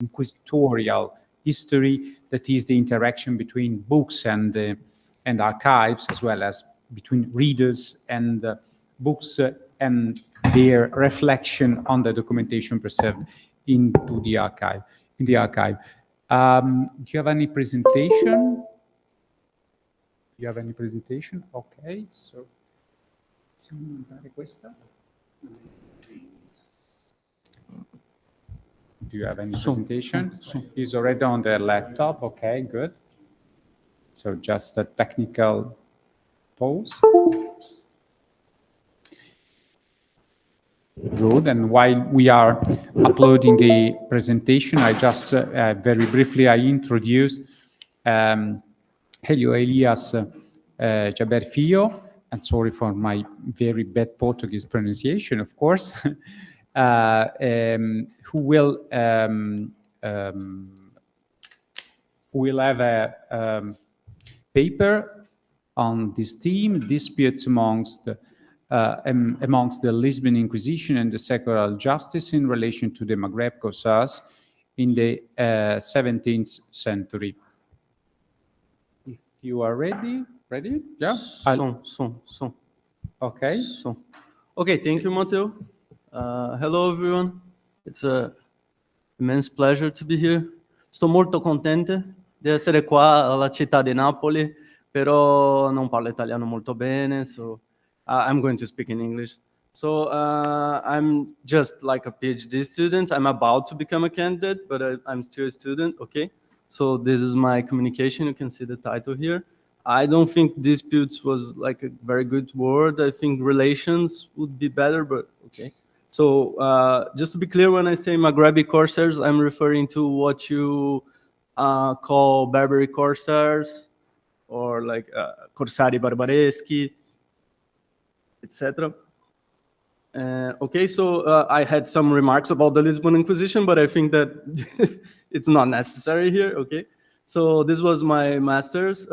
inquisitorial history, that is the interaction between books and archives, as well as between readers and books and their reflection on the documentation preserved into the archive. In the archive, do you have any presentation? Do you have any presentation? Okay, so possiamo montare questa? Do you have any presentation? It's already on the laptop. Okay, good. So just a technical pause. Good. And while we are uploading the presentation, I just very briefly I introduce Helio Elias Jaber Filho, and sorry for my very bad Portuguese pronunciation, of course, who will have a paper on this theme, disputes amongst the Lisbon Inquisition and the secular justice in relation to the Maghreb Corsairs in the 17th century. If you are ready? Yeah? Som. Okay. Som. Okay, thank you, Matteo. Hello, everyone. It's an immense pleasure to be here. Sto molto contente di essere qua alla città di Napoli, però non parlo italiano molto bene, so I'm going to speak in English. So I'm just like a PhD student. I'm about to become a candidate, but I'm still a student, okay? So this is my communication. You can see the title here. I don't think disputes was like a very good word. I think relations would be better, but okay. So just to be clear, when I say Maghrebi corsairs, I'm referring to what you call Barbary corsairs, or like corsari barbareschi, etc. Okay, so I had some remarks about the Lisbon Inquisition, but I think that it's not necessary here, okay? So this was my master's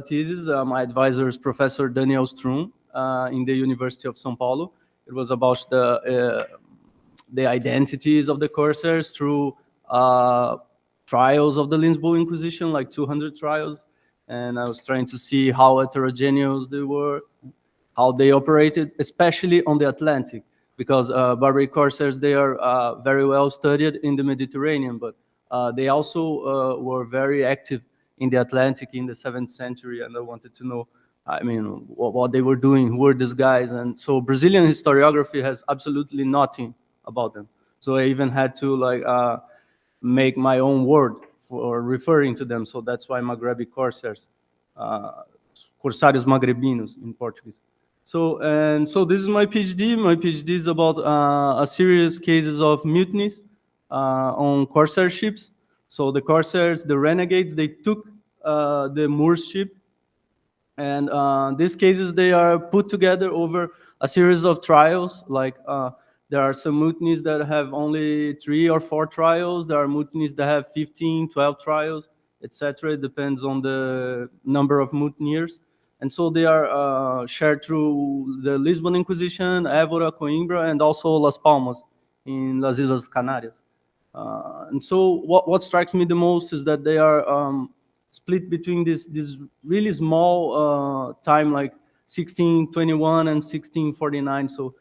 thesis. My advisor is Professor Daniel Strum in the University of São Paulo. It was about the identities of the corsairs through trials of the Lisbon Inquisition, like 200 trials. And I was trying to see how heterogeneous they were, how they operated, especially on the Atlantic, because Barbary corsairs, they are very well studied in the Mediterranean, but they also were very active in the Atlantic in the 7th century, and I wanted to know, I mean, what they were doing, who were these guys, and so Brazilian historiography has absolutely nothing about them. So I even had to like make my own word for referring to them, so that's why Maghrebi corsairs, Corsários Magrebinos in Portuguese. So this is my PhD. My PhD is about a series cases of mutinies on corsair ships. So the corsairs, the renegades, they took the Moorish ship, and these cases, they are put together over a series of trials. Like there are some mutinies that have only 3 or 4 trials. There are mutinies that have 15, 12 trials, etc. It depends on the number of mutineers. And so they are shared through the Lisbon Inquisition, Évora, Coimbra, and also Las Palmas in Las Islas Canarias. And so what strikes me the most is that they are split between this really small time, like 1621 and 1649. So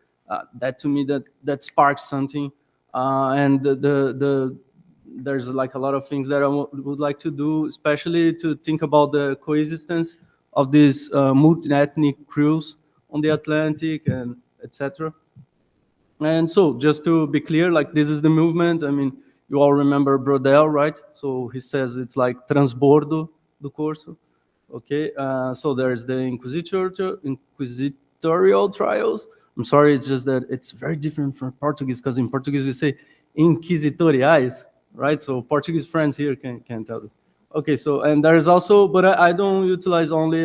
that to me, that sparks something. And there's like a lot of things that I would like to do, especially to think about the coexistence of these multi-ethnic crews on the Atlantic, and etc. And so just to be clear, like this is the movement. I mean, you all remember Brodel, right? So he says it's like transbordo do corso. Okay, so there's the inquisitorial trials. I'm sorry, it's just that it's very different from Portuguese, because in Portuguese we say inquisitoriais, right? So Portuguese friends here can tell us. Okay, so, and there is also, but I don't utilize only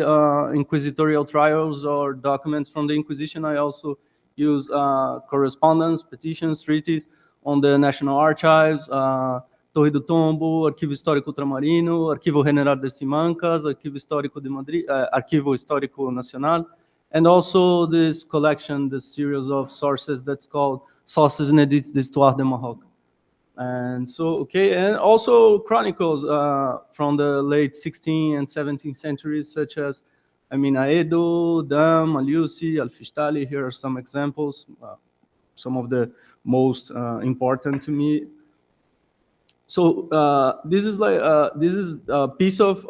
inquisitorial trials or documents from the Inquisition. I also use correspondence, petitions, treaties on the National Archives, Torre do Tombo, Arquivo Histórico Ultramarino, Arquivo General de Simancas, Arquivo Histórico de Madrid, Arquivo Histórico Nacional, and also this collection, this series of sources that's called Sources Inédites d'Histoire de Maroc. And so, okay, and also chronicles from the late 16th and 17th centuries, such as, I mean, Aedo, Dam, Aliusi, Alfistali. Here are some examples, some of the most important to me. So this is a piece of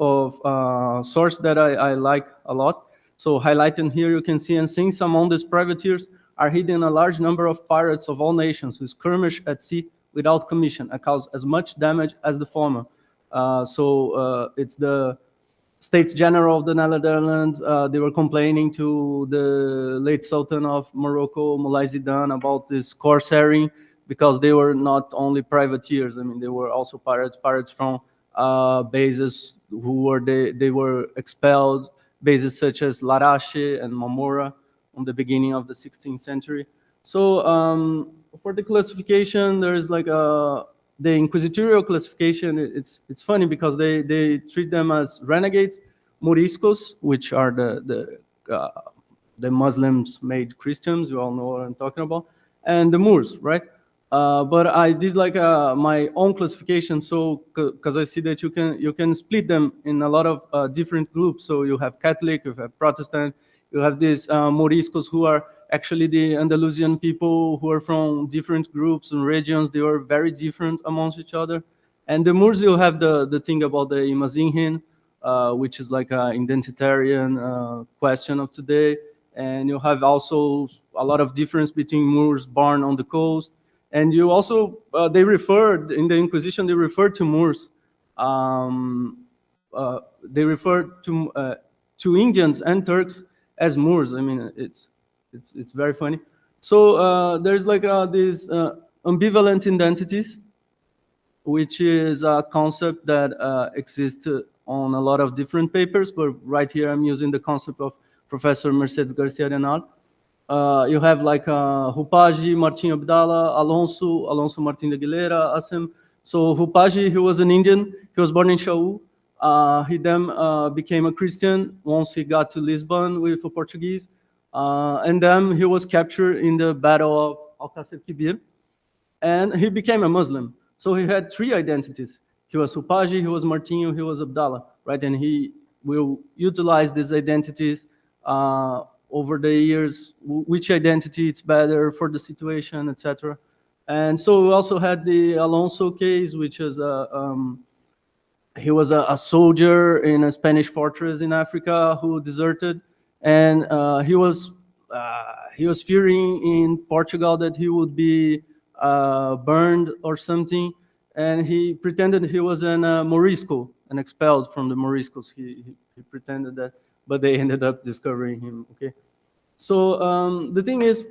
source that I like a lot. So highlighting here, you can see, and since among these privateers are hidden a large number of pirates of all nations who skirmish at sea without commission and cause as much damage as the former. It's the States General of the Netherlands. They were complaining to the late Sultan of Morocco, Moulay Zidane, about this corsairing, because they were not only privateers. I mean, they were also pirates from bases they were expelled, bases such as Larache and Mamora on the beginning of the 16th century. So for the classification, there is like the inquisitorial classification. It's funny because they treat them as renegades, moriscos, which are the Muslims made Christians. You all know what I'm talking about, and the Moors, right? But I did like my own classification, so because I see that you can split them in a lot of different groups. So you have Catholic, you have Protestant, you have these Moriscos who are actually the Andalusian people who are from different groups and regions. They are very different amongst each other. And the Moors, you have the thing about the Imazinhin, which is like an identitarian question of today. And you have also a lot of difference between Moors born on the coast. And you also, they referred, in the Inquisition, they referred to Moors. They referred to Indians and Turks as Moors. I mean, it's very funny. So there's like these ambivalent identities, which is a concept that exists on a lot of different papers, but right here I'm using the concept of Professor Mercedes Garcia Renal. You have like Rupagi, Martin Abdallah, Alonso Martin de Aguilera, Assem. So Rupagi, he was an Indian. He was born in Shaul. He then became a Christian once he got to Lisbon with a Portuguese. And then he was captured in the Battle of Alcácer Quibir. And he became a Muslim. So he had three identities. He was Rupagi, he was Martinho, he was Abdallah, right? And he will utilize these identities over the years, which identity it's better for the situation, etc. And so we also had the Alonso case, which is he was a soldier in a Spanish fortress in Africa who deserted, and he was fearing in Portugal that he would be burned or something, and he pretended he was in Morisco and expelled from the Moriscos. He pretended that, but they ended up discovering him. Okay, so the thing is,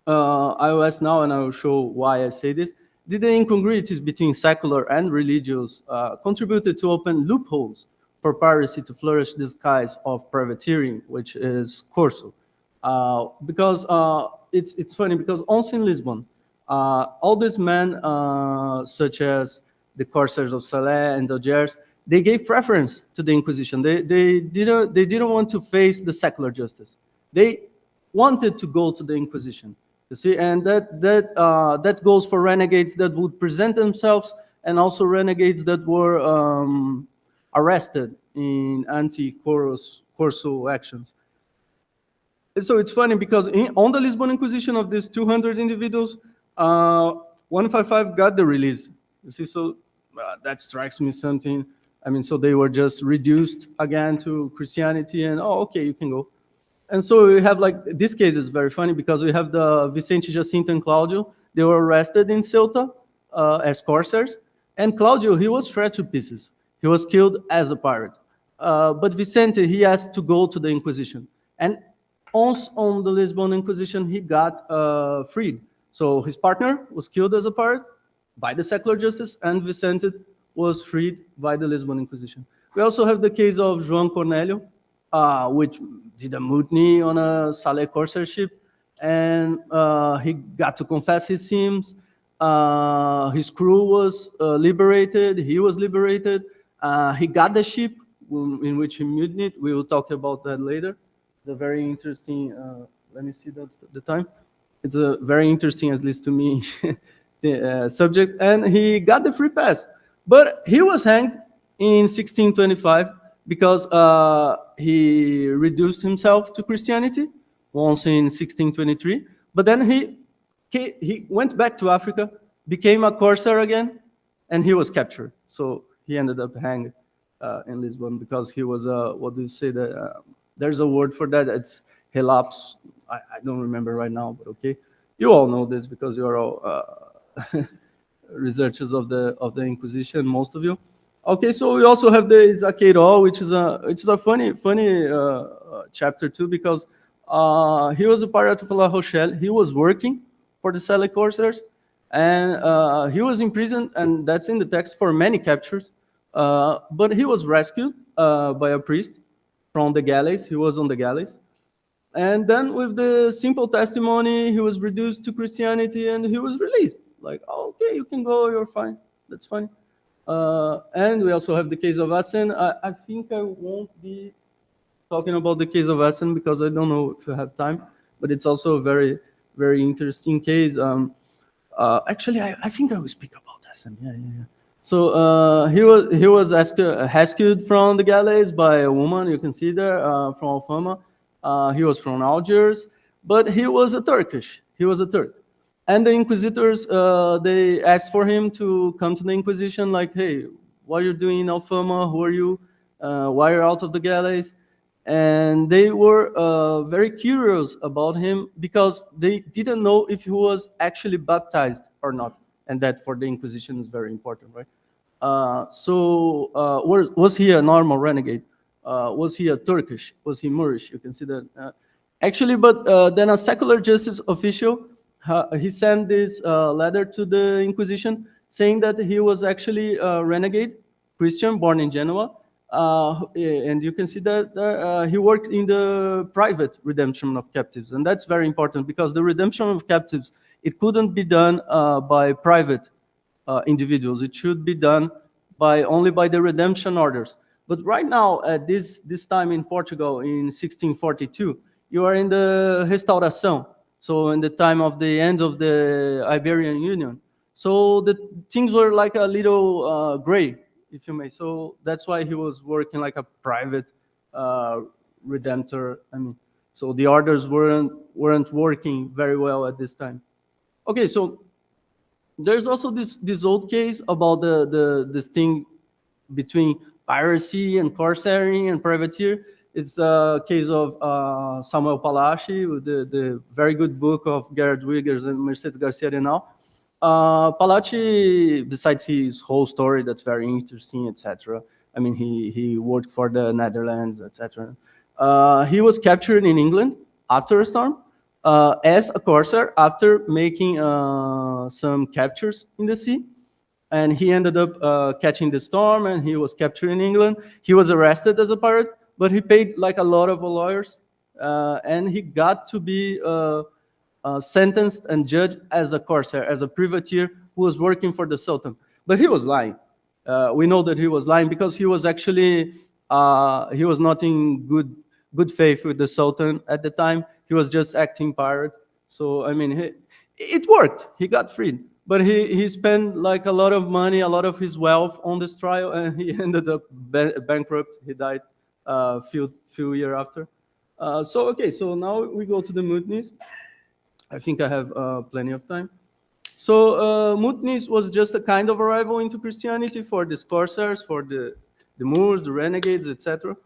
I will ask now, and I will show why I say this. Did the incongruities between secular and religious contributed to open loopholes for piracy to flourish this guise of privateering, which is Corso? Because it's funny, because also in Lisbon, all these men, such as the corsairs of Salé and Algiers, they gave preference to the Inquisition. They didn't want to face the secular justice. They wanted to go to the Inquisition. You see, and that goes for renegades that would present themselves, and also renegades that were arrested in anti-Corso actions. So it's funny because on the Lisbon Inquisition, of these 200 individuals, 155 got the release. You see, so that strikes me something. I mean, so they were just reduced again to Christianity, and okay, you can go. And so we have, like, this case is very funny because we have the Vicente, Jacinto, and Claudio. They were arrested in Ceuta as corsairs, and Claudio, he was shred to pieces. He was killed as a pirate. But Vicente, he asked to go to the Inquisition, and on the Lisbon Inquisition, he got freed. So his partner was killed as a pirate by the secular justice, and Vicente was freed by the Lisbon Inquisition. We also have the case of João Cornélio, which did a mutiny on a Salé corsair ship, and he got to confess his sins. His crew was liberated. He was liberated. He got the ship in which he mutinied. We will talk about that later. It's a very interesting. Let me see the time. It's a very interesting, at least to me, the subject, and he got the free pass. But he was hanged in 1625 because he reduced himself to Christianity once in 1623. But then he went back to Africa, became a corsair again, and he was captured. So he ended up hanged in Lisbon because he was what do you say that there's a word for that. It's relapse. I don't remember right now, but okay. You all know this because you are all researchers of the Inquisition, most of you. Okay, so we also have the Zaqueiro, which is a funny chapter too, because he was a pirate of La Rochelle. He was working for the Salic corsairs, and he was imprisoned, and that's in the text, for many captures. But he was rescued by a priest from the galleys. He was on the galleys. And then with the simple testimony, he was reduced to Christianity and he was released. Like, oh, okay, you can go, you're fine. That's fine. And we also have the case of Essen. I think I won't be talking about the case of Essen because I don't know if you have time, but it's also a very, very interesting case. Actually, I think I will speak about Essen. Yeah. So he was rescued from the galleys by a woman, you can see there, from Alfama. He was from Algiers, but he was a Turk. And the inquisitors, they asked for him to come to the Inquisition, like, hey, what are you doing in Alfama? Who are you? Why are you out of the galleys? And they were very curious about him because they didn't know if he was actually baptized or not. And that for the Inquisition is very important, right? Was he a normal renegade? Was he a Turkish? Was he Moorish? You can see that. Actually, but then a secular justice official, he sent this letter to the Inquisition saying that he was actually a renegade Christian born in Genoa. And you can see that he worked in the private redemption of captives. And that's very important because the redemption of captives, it couldn't be done by private individuals. It should be done only by the redemption orders. But right now, at this time in Portugal, in 1642, you are in the Restauração, so in the time of the end of the Iberian Union. So the things were like a little gray, if you may. So that's why he was working like a private redemptor. I mean, so the orders weren't working very well at this time. Okay, so there's also this old case about this thing between piracy and corsairing and privateer. It's the case of Samuel Palachi, with the very good book of Gerard Wiggers and Mercedes Garcia Renal. Palachi, besides his whole story that's very interesting, etc. I mean, he worked for the Netherlands, etc. He was captured in England after a storm as a corsair after making some captures in the sea. And he ended up catching the storm, and he was captured in England. He was arrested as a pirate, but he paid like a lot of lawyers, and he got to be sentenced and judged as a corsair, as a privateer who was working for the Sultan. But he was lying. We know that he was lying because he was actually he was not in good faith with the Sultan at the time. He was just acting pirate. So I mean, it worked. He got freed. But he spent like a lot of money, a lot of his wealth on this trial, and he ended up bankrupt. He died a few years after. So now we go to the mutinies. I think I have plenty of time. So mutinies was just a kind of arrival into Christianity for the corsairs, for the Moors, the renegades, etc.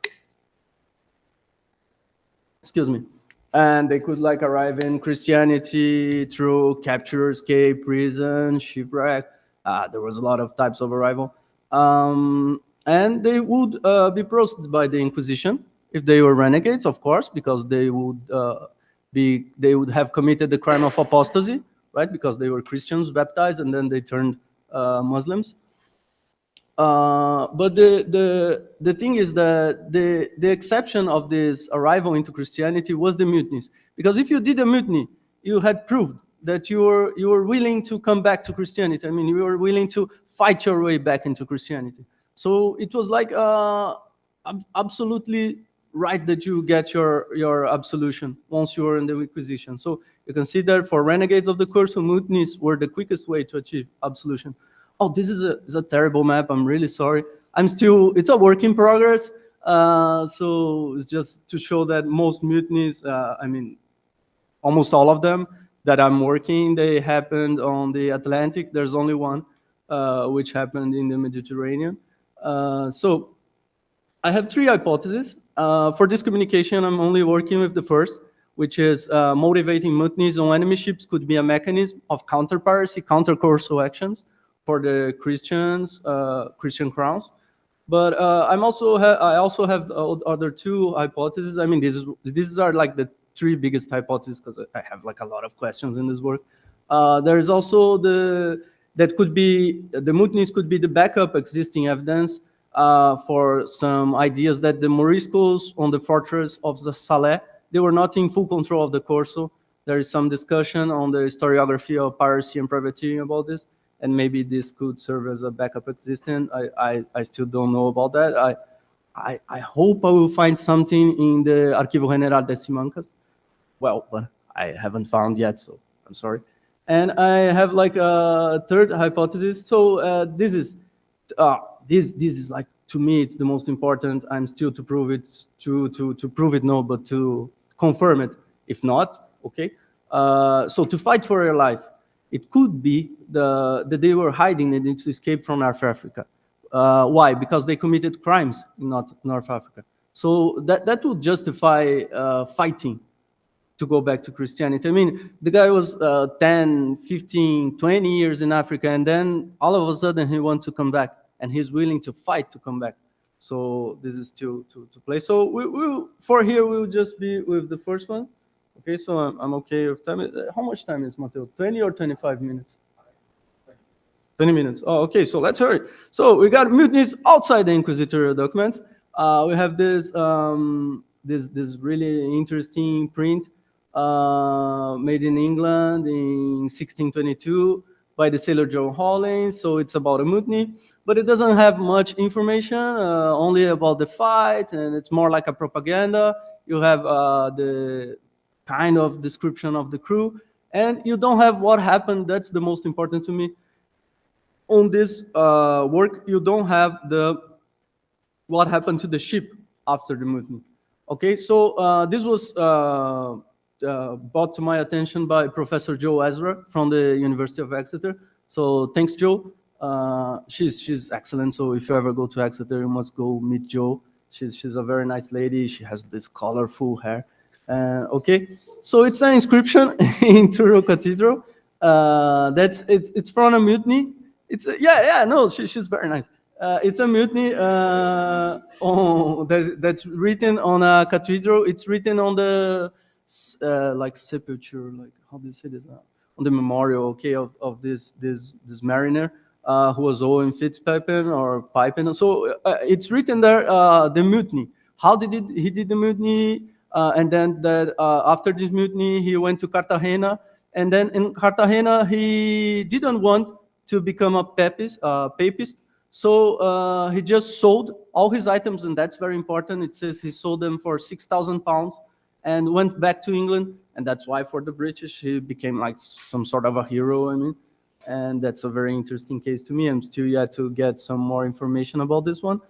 Excuse me. And they could like arrive in Christianity through capture, escape, prison, shipwreck. There was a lot of types of arrival. And they would be processed by the Inquisition if they were renegades, of course, because they would have committed the crime of apostasy, right? Because they were Christians baptized and then they turned Muslims. But the thing is that the exception of this arrival into Christianity was the mutinies. Because if you did a mutiny, you had proved that you were willing to come back to Christianity. I mean, you were willing to fight your way back into Christianity. So it was like absolutely right that you get your absolution once you are in the Inquisition. So you can see that for renegades of the Corso, mutinies were the quickest way to achieve absolution. Oh, this is a terrible map. I'm really sorry. It's a work in progress. So it's just to show that most mutinies, almost all of them that I'm working, they happened on the Atlantic. There's only one, which happened in the Mediterranean. So I have three hypotheses. For this communication, I'm only working with the first, which is motivating mutinies on enemy ships could be a mechanism of counter-piracy, counter-corso actions for the Christians, Christian crowns. But I also have other two hypotheses. I mean, these are like the three biggest hypotheses because I have like a lot of questions in this work. There is also the mutinies could be the backup existing evidence for some ideas that the Moriscos on the fortress of the Salé, they were not in full control of the Corso. There is some discussion on the historiography of piracy and privateering about this, and maybe this could serve as a backup existence. I still don't know about that. I hope I will find something in the Arquivo General de Simancas. Well, but I haven't found yet, so I'm sorry. And I have like a third hypothesis. So this is like, to me, it's the most important. I'm still to prove it, to prove it, no, but to confirm it. If not, okay. So to fight for your life, it could be that they were hiding, they need to escape from North Africa. Why? Because they committed crimes in North Africa. So that would justify fighting to go back to Christianity. I mean, the guy was 10, 15, 20 years in Africa, and then all of a sudden he wants to come back, and he's willing to fight to come back. So this is still to play. So we'll just be with the first one. Okay, so I'm okay with time. How much time is Mateo? 20 or 25 minutes? 20 minutes. Oh, okay, so let's hurry. So we got mutinies outside the inquisitorial documents. We have this this really interesting print made in England in 1622 by the sailor John Hollins. So it's about a mutiny, but it doesn't have much information, only about the fight, and it's more like a propaganda. You have the kind of description of the crew, and you don't have what happened. That's the most important to me. On this work, you don't have what happened to the ship after the mutiny. Okay, so this was brought to my attention by Professor Joe Ezra from the University of Exeter. So thanks, Joe. She's excellent. So if you ever go to Exeter, you must go meet Joe. She's a very nice lady. She has this colorful hair. Okay, so it's an inscription in Truro Cathedral. It's from a mutiny. It's she's very nice. It's a mutiny that's written on a cathedral. It's written on the like sepulture, like how do you say this? On the memorial, okay, of this mariner who was Owen Fitzpipen or Pipen. So it's written there, the mutiny. How he did the mutiny, and then that after this mutiny he went to Cartagena, and then in Cartagena he didn't want to become a papist. So he just sold all his items, and that's very important. It says he sold them for 6,000 pounds and went back to England. And that's why for the British, he became like some sort of a hero, I mean. And that's a very interesting case to me. I'm still yet to get some more information about this one.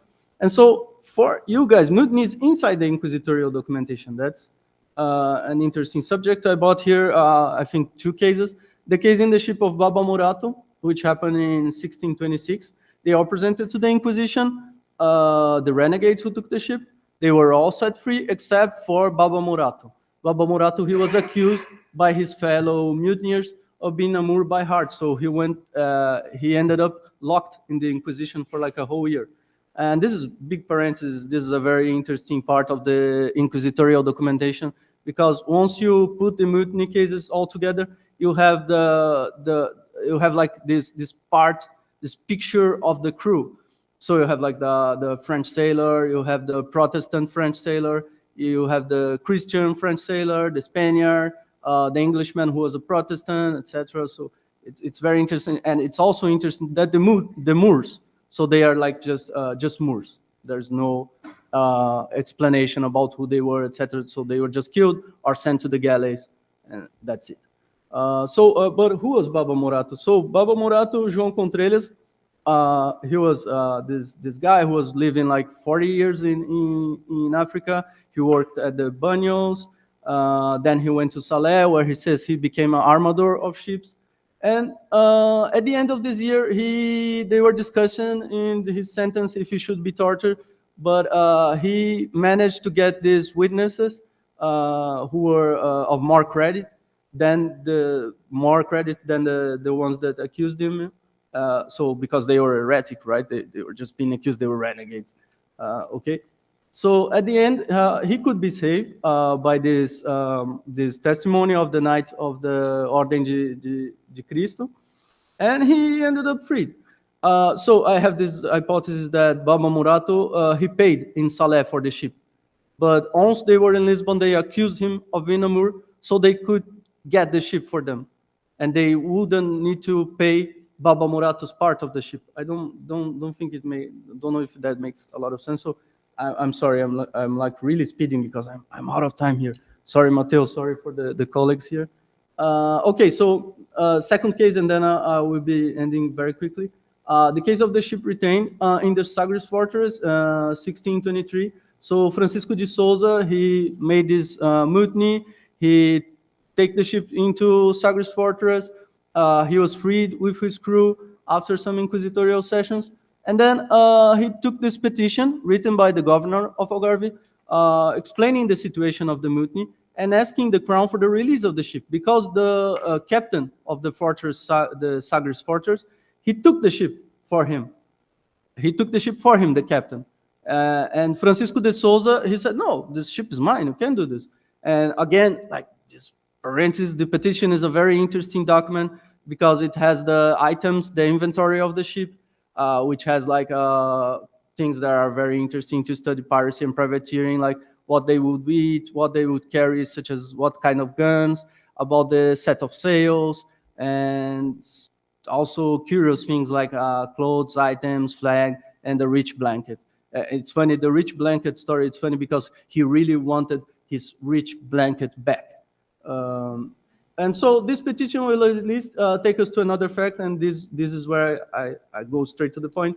And so for you guys, mutinies inside the inquisitorial documentation, that's an interesting subject. I brought here, I think, two cases. The case in the ship of Baba Murato, which happened in 1626. They all presented to the Inquisition, the renegades who took the ship. They were all set free except for Baba Murato. Baba Murato, he was accused by his fellow mutineers of being a Moor by heart. So he ended up locked in the Inquisition for like a whole year. And this is big parenthesis. This is a very interesting part of the inquisitorial documentation, because once you put the mutiny cases all together, you have you have like this picture of the crew. So you have like the French sailor, you have the Protestant French sailor, you have the Christian French sailor, the Spaniard, the Englishman who was a Protestant, etc. So it's very interesting, and it's also interesting that the Moors, so they are like just Moors. There's no explanation about who they were, etc. So they were just killed or sent to the galleys, and that's it. But who was Baba Murato? So Baba Murato, João Contreras, he was this guy who was living like 40 years in Africa. He worked at the Banyos. Then he went to Salé, where he says he became an armador of ships. And at the end of this year, they were discussing in his sentence if he should be tortured. But he managed to get these witnesses who were of more credit than the ones that accused him. So because they were heretic, right? They were just being accused, they were renegades. Okay. So at the end, he could be saved by this testimony of the Knight of the Ordem de Cristo, and he ended up freed. So I have this hypothesis that Baba Murato, he paid in Salé for the ship. But once they were in Lisbon, they accused him of Inamur, so they could get the ship for them. And they wouldn't need to pay Baba Murato's part of the ship. I don't know if that makes a lot of sense. So I'm sorry, I'm like really speeding because I'm out of time here. Sorry, Matteo, sorry for the colleagues here. Okay, so second case, and then I will be ending very quickly. The case of the ship retained in the Sagres Fortress, 1623. So Francisco de Souza, he made this mutiny. He take the ship into Sagres Fortress. He was freed with his crew after some inquisitorial sessions. And then he took this petition written by the governor of Algarve, explaining the situation of the mutiny and asking the crown for the release of the ship, because the captain of the fortress, the Sagres Fortress, he took the ship for him. He took the ship for him, the captain. And Francisco de Souza, he said, no, this ship is mine, you can't do this. And again, like this parenthesis, the petition is a very interesting document because it has the items, the inventory of the ship, which has like things that are very interesting to study piracy and privateering, like what they would eat, what they would carry, such as what kind of guns, about the set of sails, and also curious things like clothes, items, flag, and the rich blanket. It's funny, the rich blanket story, it's funny because he really wanted his rich blanket back. And so this petition will at least take us to another fact, and this is where I go straight to the point.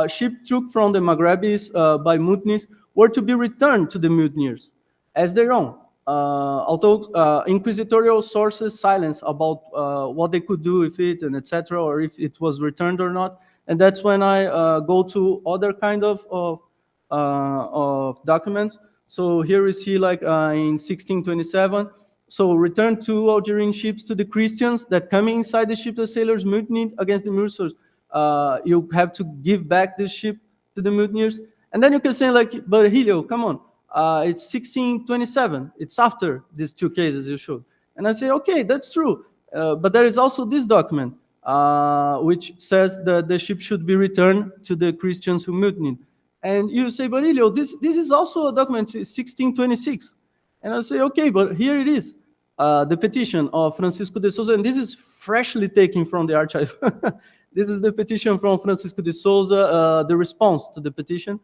Ship took from the Maghrebis by mutinies were to be returned to the mutineers as their own. Although inquisitorial sources silence about what they could do with it and etc., or if it was returned or not. And that's when I go to other kind of documents. So here we see like in 1627, so return two Algerian ships to the Christians that coming inside the ship, the sailors mutinied against the Mursars. You have to give back this ship to the mutineers. And then you can say like, but Helio, come on, it's 1627. It's after these two cases you showed. And I say, okay, that's true. But there is also this document, which says that the ship should be returned to the Christians who mutinied. And you say, but Helio, this is also a document, 1626. And I say, okay, but here it is, the petition of Francisco de Souza, and this is freshly taken from the archive. This is the petition from Francisco de Souza, the response to the petition,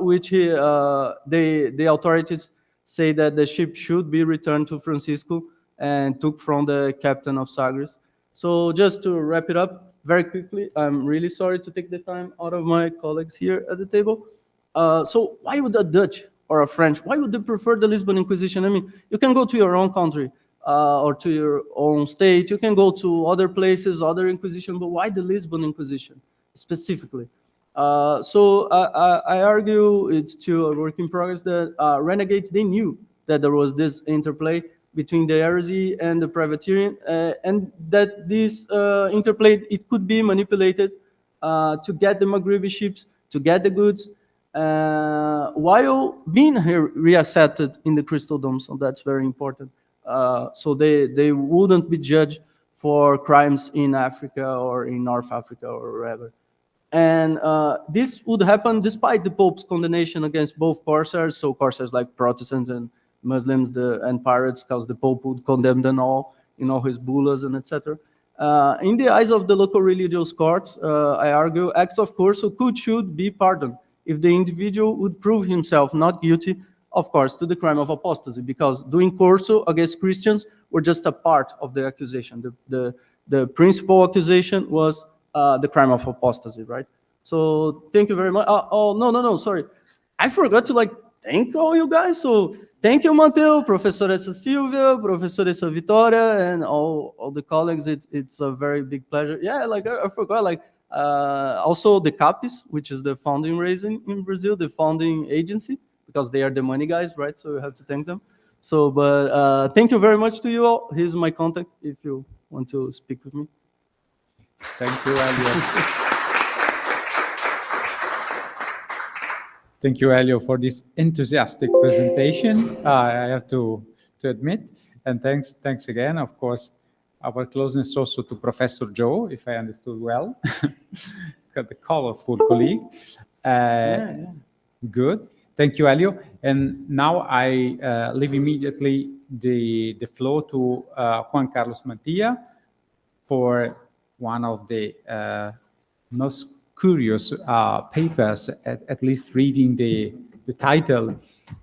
which the authorities say that the ship should be returned to Francisco and took from the captain of Sagres. So just to wrap it up very quickly, I'm really sorry to take the time out of my colleagues here at the table. So why would a Dutch or a French, why would they prefer the Lisbon Inquisition? I mean, you can go to your own country or to your own state. You can go to other places, other Inquisition, but why the Lisbon Inquisition specifically? So I argue it's still a work in progress that renegades, they knew that there was this interplay between the heresy and the privateering, and that this interplay, it could be manipulated to get the Maghrebi ships, to get the goods, while being reaccepted in the Crystal Dome. So that's very important. So they wouldn't be judged for crimes in Africa or in North Africa or wherever. And this would happen despite the Pope's condemnation against both corsairs, so corsairs like Protestants and Muslims and pirates, because the Pope would condemn them all in all his bullas and etc. In the eyes of the local religious courts, I argue, acts of course should be pardoned if the individual would prove himself not guilty, of course, to the crime of apostasy, because doing corso against Christians were just a part of the accusation. The principal accusation was the crime of apostasy, right? So thank you very much. No, sorry. I forgot to thank all you guys. So thank you, Mateo, Professoressa Silvia, Professoressa Vitória, and all the colleagues. It's a very big pleasure. Yeah, I forgot, also the CAPES, which is the founding raising in Brazil, the founding agency, because they are the money guys, right? So you have to thank them. So, but thank you very much to you all. Here's my contact if you want to speak with me. Thank you, Elio. Thank you, Elio, for this enthusiastic presentation, I have to admit. And thanks again, of course, our closeness also to Professor Joe, if I understood well, got the colorful colleague. Good. Thank you, Elio. And now I leave immediately the floor to Juan Carlos Mantilla for one of the most curious papers, at least reading the title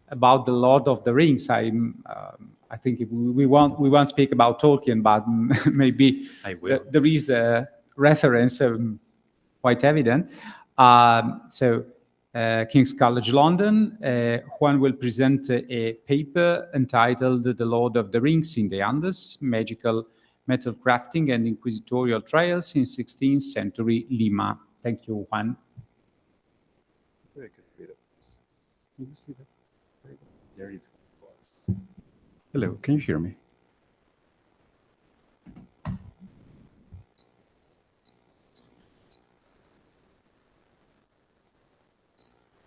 about the Lord of the Rings. I think we won't speak about Tolkien, but maybe there is a reference quite evident. So King's College London, Juan will present a paper entitled The Lord of the Rings in the Andes, Magical Metal Crafting and Inquisitorial Trials in 16th Century Lima. Thank you, Juan. Hello, can you hear me?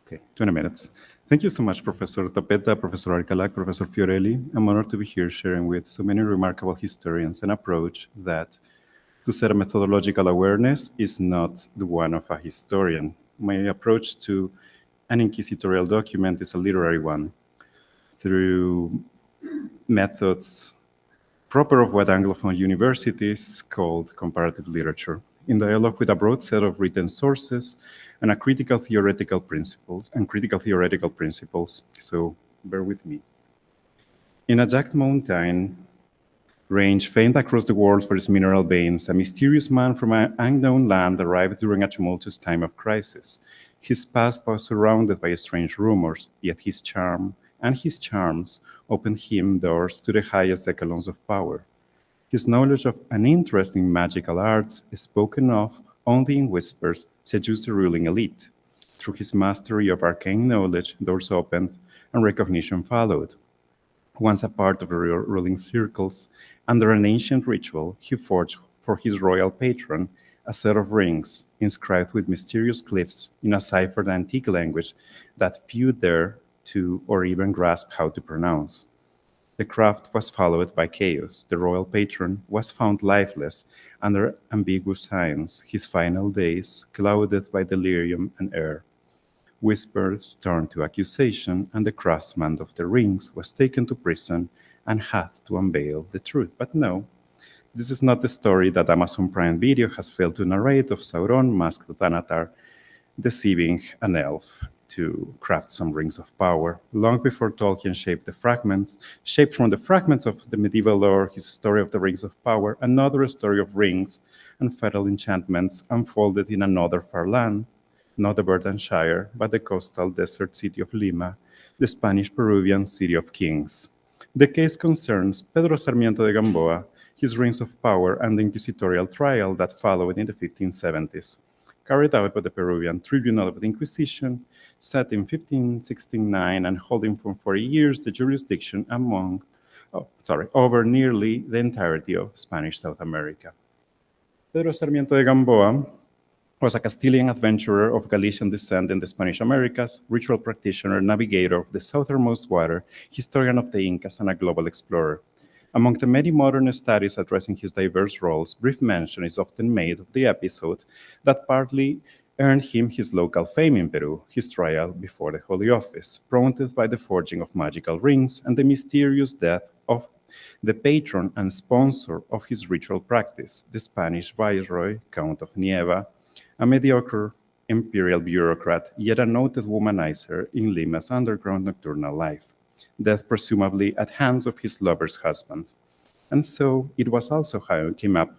Okay, 20 minutes. Thank you so much, Professor Tapeta, Professor Alcalá, Professor Fiorelli. I'm honored to be here sharing with so many remarkable historians an approach that, to set a methodological awareness, is not the one of a historian. My approach to an inquisitorial document is a literary one, through methods proper of what Anglophone universities called comparative literature, in dialogue with a broad set of written sources and critical theoretical principles. So bear with me. In a jagged mountain range famed across the world for its mineral veins, a mysterious man from an unknown land arrived during a tumultuous time of crisis. His past was surrounded by strange rumors, yet his charm and his charms opened him doors to the highest echelons of power. His knowledge of uninteresting magical arts, spoken of only in whispers, seduced the ruling elite. Through his mastery of arcane knowledge, doors opened and recognition followed. Once a part of the ruling circles, under an ancient ritual, he forged for his royal patron a set of rings inscribed with mysterious glyphs in a ciphered antique language that few dare to or even grasp how to pronounce. The craft was followed by chaos. The royal patron was found lifeless under ambiguous signs, his final days clouded by delirium and error. Whispers turned to accusation, and the craftsman of the rings was taken to prison and had to unveil the truth. But no, this is not the story that Amazon Prime Video has failed to narrate of Sauron, masked Thanatar, deceiving an elf to craft some rings of power. Long before Tolkien shaped from the fragments of the medieval lore, his story of the Rings of Power, another story of rings and fatal enchantments unfolded in another far land, not the Burdenshire, but the coastal desert city of Lima, the Spanish-Peruvian city of kings. The case concerns Pedro Sarmiento de Gamboa, his Rings of Power, and the inquisitorial trial that followed in the 1570s, carried out by the Peruvian Tribunal of the Inquisition, set in 1569 and holding for 40 years the jurisdiction over nearly the entirety of Spanish South America. Pedro Sarmiento de Gamboa was a Castilian adventurer of Galician descent in the Spanish Americas, ritual practitioner, navigator of the southernmost water, historian of the Incas, and a global explorer. Among the many modern studies addressing his diverse roles, brief mention is often made of the episode that partly earned him his local fame in Peru, his trial before the Holy Office, prompted by the forging of magical rings and the mysterious death of the patron and sponsor of his ritual practice, the Spanish Viceroy, Count of Nieva, a mediocre imperial bureaucrat, yet a noted womanizer in Lima's underground nocturnal life, death presumably at hands of his lover's husband. And so it was also how I came up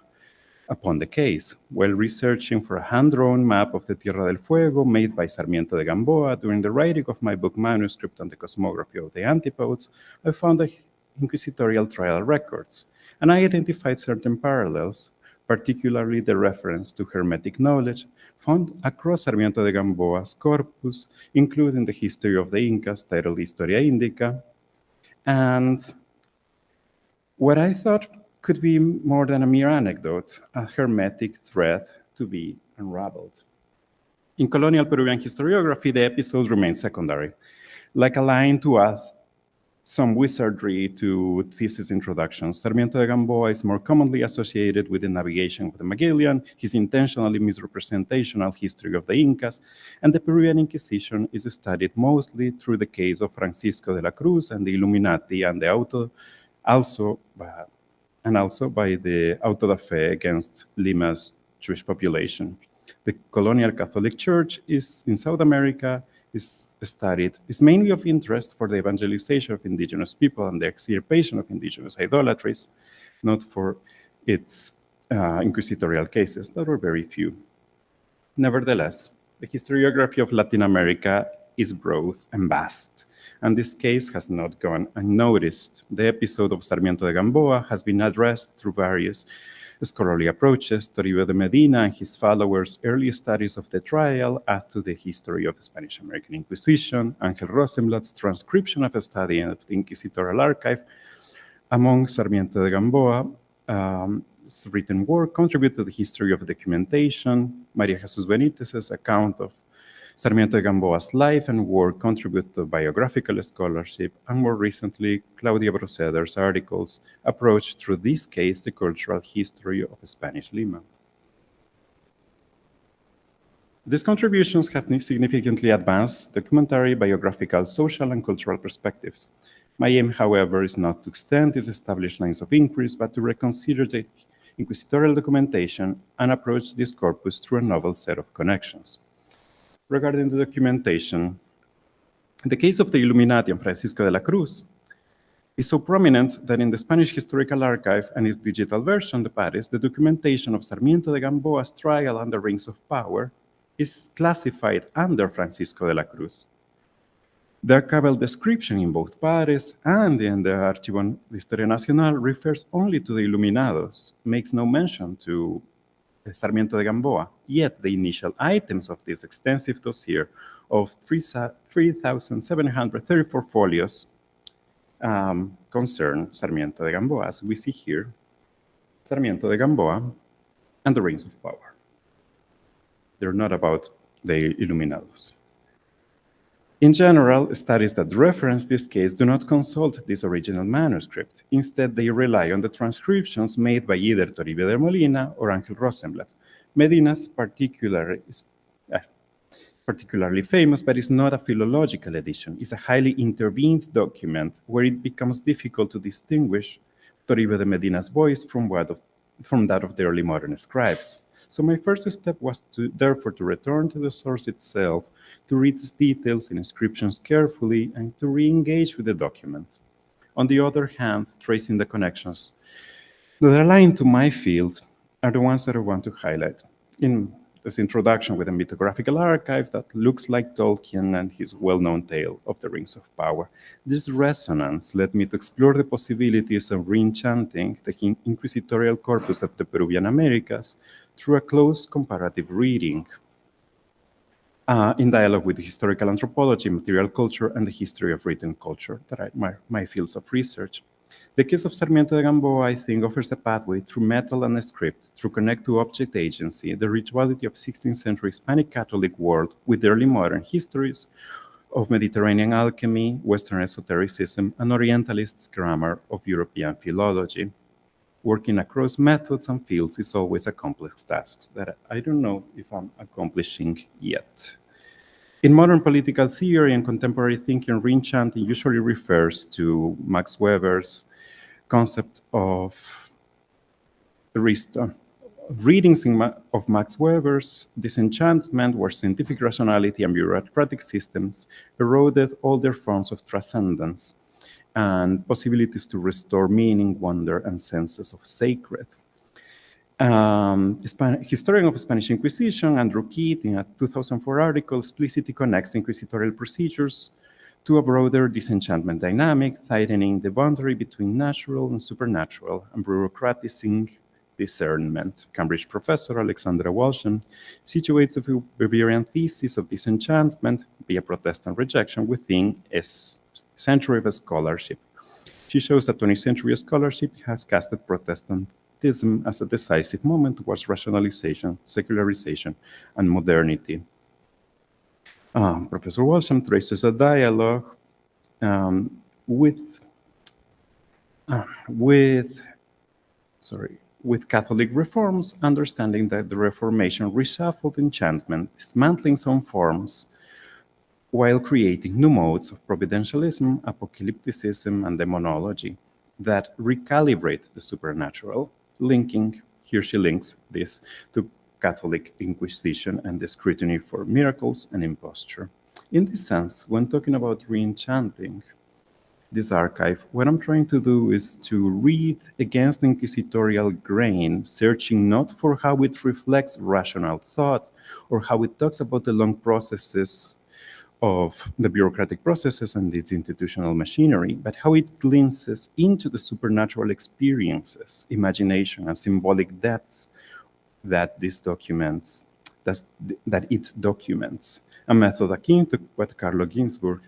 upon the case. While researching for a hand-drawn map of the Tierra del Fuego made by Sarmiento de Gamboa during the writing of my book manuscript on the cosmography of the antipodes, I found the inquisitorial trial records, and I identified certain parallels, particularly the reference to Hermetic knowledge found across Sarmiento de Gamboa's corpus, including the history of the Incas titled Historia Indica, and what I thought could be more than a mere anecdote, a Hermetic thread to be unraveled. In colonial Peruvian historiography, the episode remains secondary, like a line to add some wizardry to thesis introductions. Sarmiento de Gamboa is more commonly associated with the navigation of the Magellan, his intentionally misrepresentational history of the Incas, and the Peruvian Inquisition is studied mostly through the case of Francisco de la Cruz and the Illuminati and also by the auto da fe against Lima's Jewish population. The colonial Catholic Church in South America is mainly of interest for the evangelization of indigenous people and the extirpation of indigenous idolatries, not for its inquisitorial cases that were very few. Nevertheless, the historiography of Latin America is broad and vast, and this case has not gone unnoticed. The episode of Sarmiento de Gamboa has been addressed through various scholarly approaches. Toribio de Medina and his followers' early studies of the trial add to the history of the Spanish-American Inquisition. Ángel Rosenblatt's transcription of a study of the Inquisitorial Archive among Sarmiento de Gamboa's written work contribute to the history of documentation. Maria Jesus Benitez's account of Sarmiento de Gamboa's life and work contribute to biographical scholarship, and more recently, Claudia Broceder's articles approach through this case the cultural history of Spanish Lima. These contributions have significantly advanced documentary, biographical, social, and cultural perspectives. My aim, however, is not to extend these established lines of inquiries, but to reconsider the inquisitorial documentation and approach this corpus through a novel set of connections. Regarding the documentation, the case of the Illuminati and Francisco de la Cruz is so prominent that in the Spanish Historical Archive and its digital version, the Paris, the documentation of Sarmiento de Gamboa's trial and the Rings of Power is classified under Francisco de la Cruz. The archival description in both Paris and in the Archivo de Historia Nacional refers only to the Iluminados, makes no mention to Sarmiento de Gamboa, yet the initial items of this extensive dossier of 3,734 folios concern Sarmiento de Gamboa, as we see here, Sarmiento de Gamboa and the Rings of Power. They're not about the Iluminados. In general, studies that reference this case do not consult this original manuscript. Instead, they rely on the transcriptions made by either Toribio de Molina or Ángel Rosenblatt. Medina's particularly famous, but is not a philological edition. It's a highly intervened document where it becomes difficult to distinguish Toribio de Medina's voice from that of the early modern scribes. So my first step was therefore to return to the source itself, to read its details and inscriptions carefully, and to re-engage with the document. On the other hand, tracing the connections that align to my field are the ones that I want to highlight. In this introduction with a mythographical archive that looks like Tolkien and his well-known tale of the Rings of Power. This resonance led me to explore the possibilities of re-enchanting the inquisitorial corpus of the Peruvian Americas through a close comparative reading in dialogue with historical anthropology, material culture, and the history of written culture that are my fields of research. The case of Sarmiento de Gamboa, I think, offers a pathway through metal and script, through connect-to-object agency, the rituality of 16th century Hispanic Catholic world with early modern histories of Mediterranean alchemy, Western esotericism, and Orientalist grammar of European philology. Working across methods and fields is always a complex task that I don't know if I'm accomplishing yet. In modern political theory and contemporary thinking, re-enchanting usually refers to Max Weber's concept of readings of Max Weber's Disenchantment, where scientific rationality and bureaucratic systems eroded all their forms of transcendence and possibilities to restore meaning, wonder, and senses of sacred. Historian of Spanish Inquisition, Andrew Keith, in a 2004 article, explicitly connects inquisitorial procedures to a broader disenchantment dynamic, tightening the boundary between natural and supernatural and bureaucratizing discernment. Cambridge professor Alexandra Walsham situates the Weberian thesis of disenchantment via Protestant rejection within a century of scholarship. She shows that 20th century scholarship has casted Protestantism as a decisive moment towards rationalization, secularization, and modernity. Professor Walsham traces a dialogue with Catholic reforms, understanding that the Reformation reshuffled enchantment, dismantling some forms while creating new modes of providentialism, apocalypticism, and demonology that recalibrate the supernatural, here she links this to Catholic Inquisition and the scrutiny for miracles and imposture. In this sense, when talking about re-enchanting this archive, what I'm trying to do is to read against the inquisitorial grain, searching not for how it reflects rational thought or how it talks about the long processes of the bureaucratic processes and its institutional machinery, but how it glimpses into the supernatural experiences, imagination, and symbolic depths that it documents. A method akin to what Carlo Ginzburg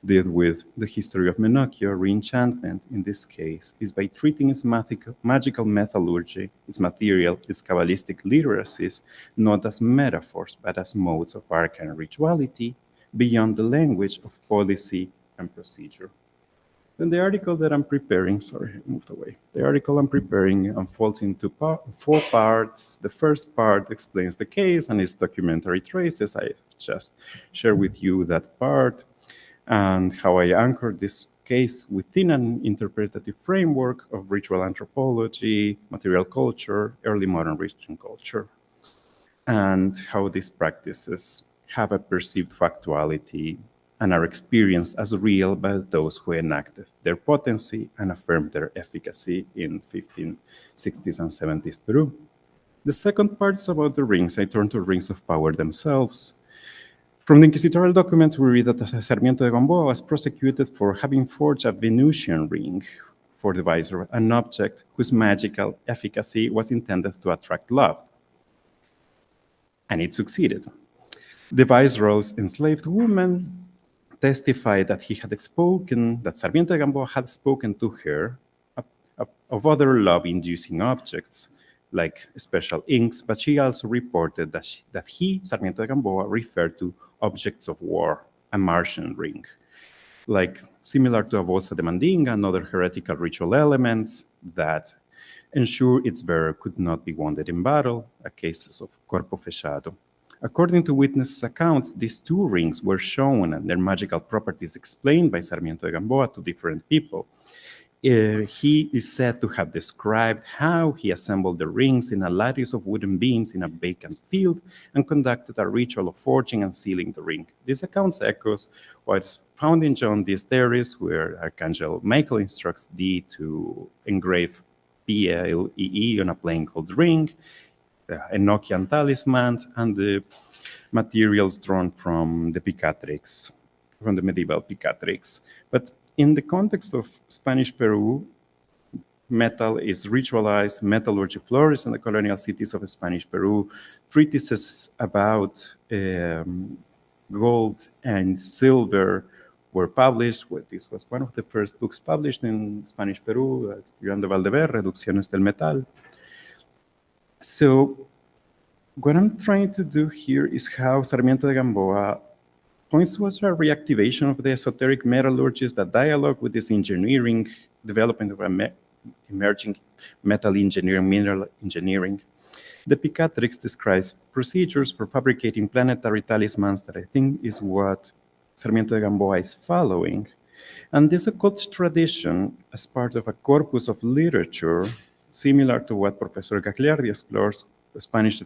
did with the history of Menocchio. Re-enchantment, in this case, is by treating its magical metallurgy, its material, its Kabbalistic literacies, not as metaphors, but as modes of arcane rituality, beyond the language of policy and procedure. Then the article that I'm preparing, sorry, I moved away. The article I'm preparing unfolds into 4 parts. The first part explains the case and its documentary traces. I just share with you that part and how I anchored this case within an interpretative framework of ritual anthropology, material culture, early modern Christian culture, and how these practices have a perceived factuality and are experienced as real by those who enacted their potency and affirmed their efficacy in 1560s and 70s Peru. The second part is about the rings. I turn to rings of power themselves. From the inquisitorial documents, we read that Sarmiento de Gamboa was prosecuted for having forged a Venusian ring for the viceroy, an object whose magical efficacy was intended to attract love. And it succeeded. The viceroy's enslaved woman testified that Sarmiento de Gamboa had spoken to her of other love-inducing objects, like special inks, but she also reported that Sarmiento de Gamboa, referred to objects of war, a Martian ring, like similar to a bolsa de mandinga and other heretical ritual elements that ensure its bearer could not be wounded in battle, cases of corpo fechado. According to witnesses' accounts, these 2 rings were shown and their magical properties explained by Sarmiento de Gamboa to different people. He is said to have described how he assembled the rings in a lattice of wooden beams in a vacant field and conducted a ritual of forging and sealing the ring. This account echoes what's found in John Dee's diaries, where Archangel Michael instructs Dee to engrave PLEE on a plain gold ring, Enochian talismans, and the materials drawn from the Picatrix, from the medieval Picatrix. But in the context of Spanish Peru, metal is ritualized, metallurgy flourished in the colonial cities of Spanish Peru. Treatises about gold and silver were published. This was one of the first books published in Spanish Peru, Juan de Valdever, Reducciones del Metal. So what I'm trying to do here is how Sarmiento de Gamboa points towards a reactivation of the esoteric metallurgies that dialogue with this engineering, development of emerging metal engineering, mineral engineering. The Picatrix describes procedures for fabricating planetary talismans that I think is what Sarmiento de Gamboa is following. And this occult tradition, as part of a corpus of literature, similar to what Professor Gagliardi explores, Spanish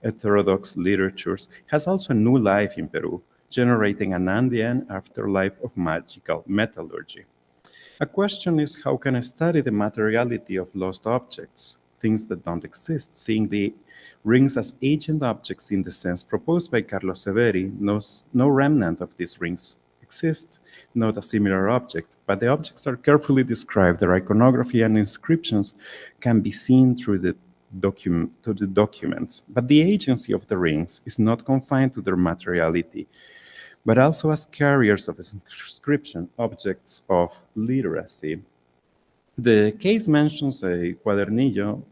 heterodox literatures, has also a new life in Peru, generating an Andean afterlife of magical metallurgy. A question is, how can I study the materiality of lost objects, things that don't exist, seeing the rings as ancient objects in the sense proposed by Carlos Severi? No remnant of these rings exist, not a similar object, but the objects are carefully described. Their iconography and inscriptions can be seen through the documents, but the agency of the rings is not confined to their materiality, but also as carriers of inscription, objects of literacy. The case mentions a cuadernillo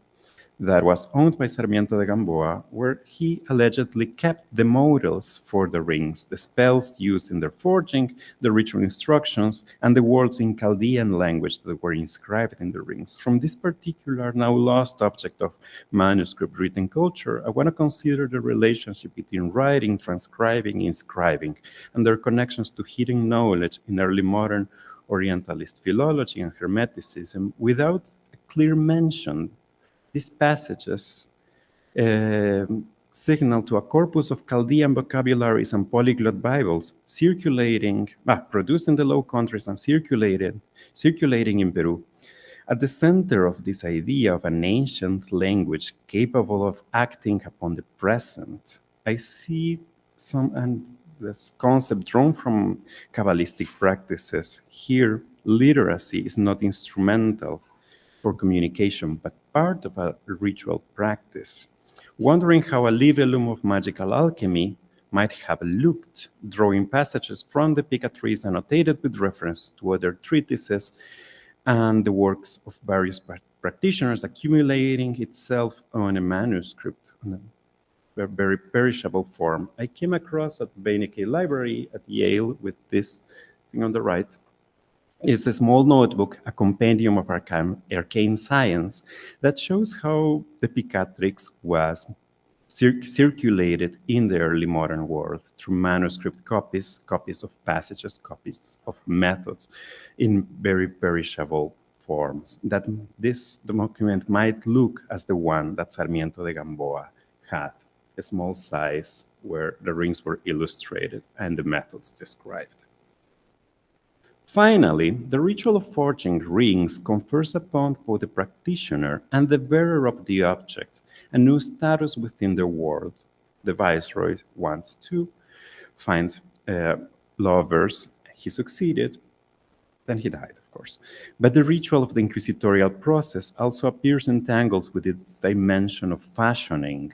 that was owned by Sarmiento de Gamboa, where he allegedly kept the models for the rings, the spells used in their forging, the ritual instructions, and the words in Chaldean language that were inscribed in the rings. From this particular, now lost object of manuscript written culture, I want to consider the relationship between writing, transcribing, inscribing, and their connections to hidden knowledge in early modern Orientalist philology and Hermeticism without a clear mention. These passages signal to a corpus of Chaldean vocabularies and polyglot Bibles produced in the Low Countries and circulating in Peru. At the center of this idea of an ancient language capable of acting upon the present, I see this concept drawn from Kabbalistic practices. Here, literacy is not instrumental for communication, but part of a ritual practice. Wondering how a libellum of magical alchemy might have looked, drawing passages from the Picatrice annotated with reference to other treatises and the works of various practitioners, accumulating itself on a manuscript in a very perishable form. I came across at Benincasa Library at Yale with this thing on the right. It's a small notebook, a compendium of arcane science, that shows how the Picatrix was circulated in the early modern world through manuscript copies, copies of passages, copies of methods in very perishable forms. That this document might look as the one that Sarmiento de Gamboa had, a small size where the rings were illustrated and the methods described. Finally, the ritual of forging rings confers upon both the practitioner and the bearer of the object a new status within the world. The viceroy wanted to find lovers. He succeeded. Then he died, of course. But the ritual of the inquisitorial process also appears entangled with its dimension of fashioning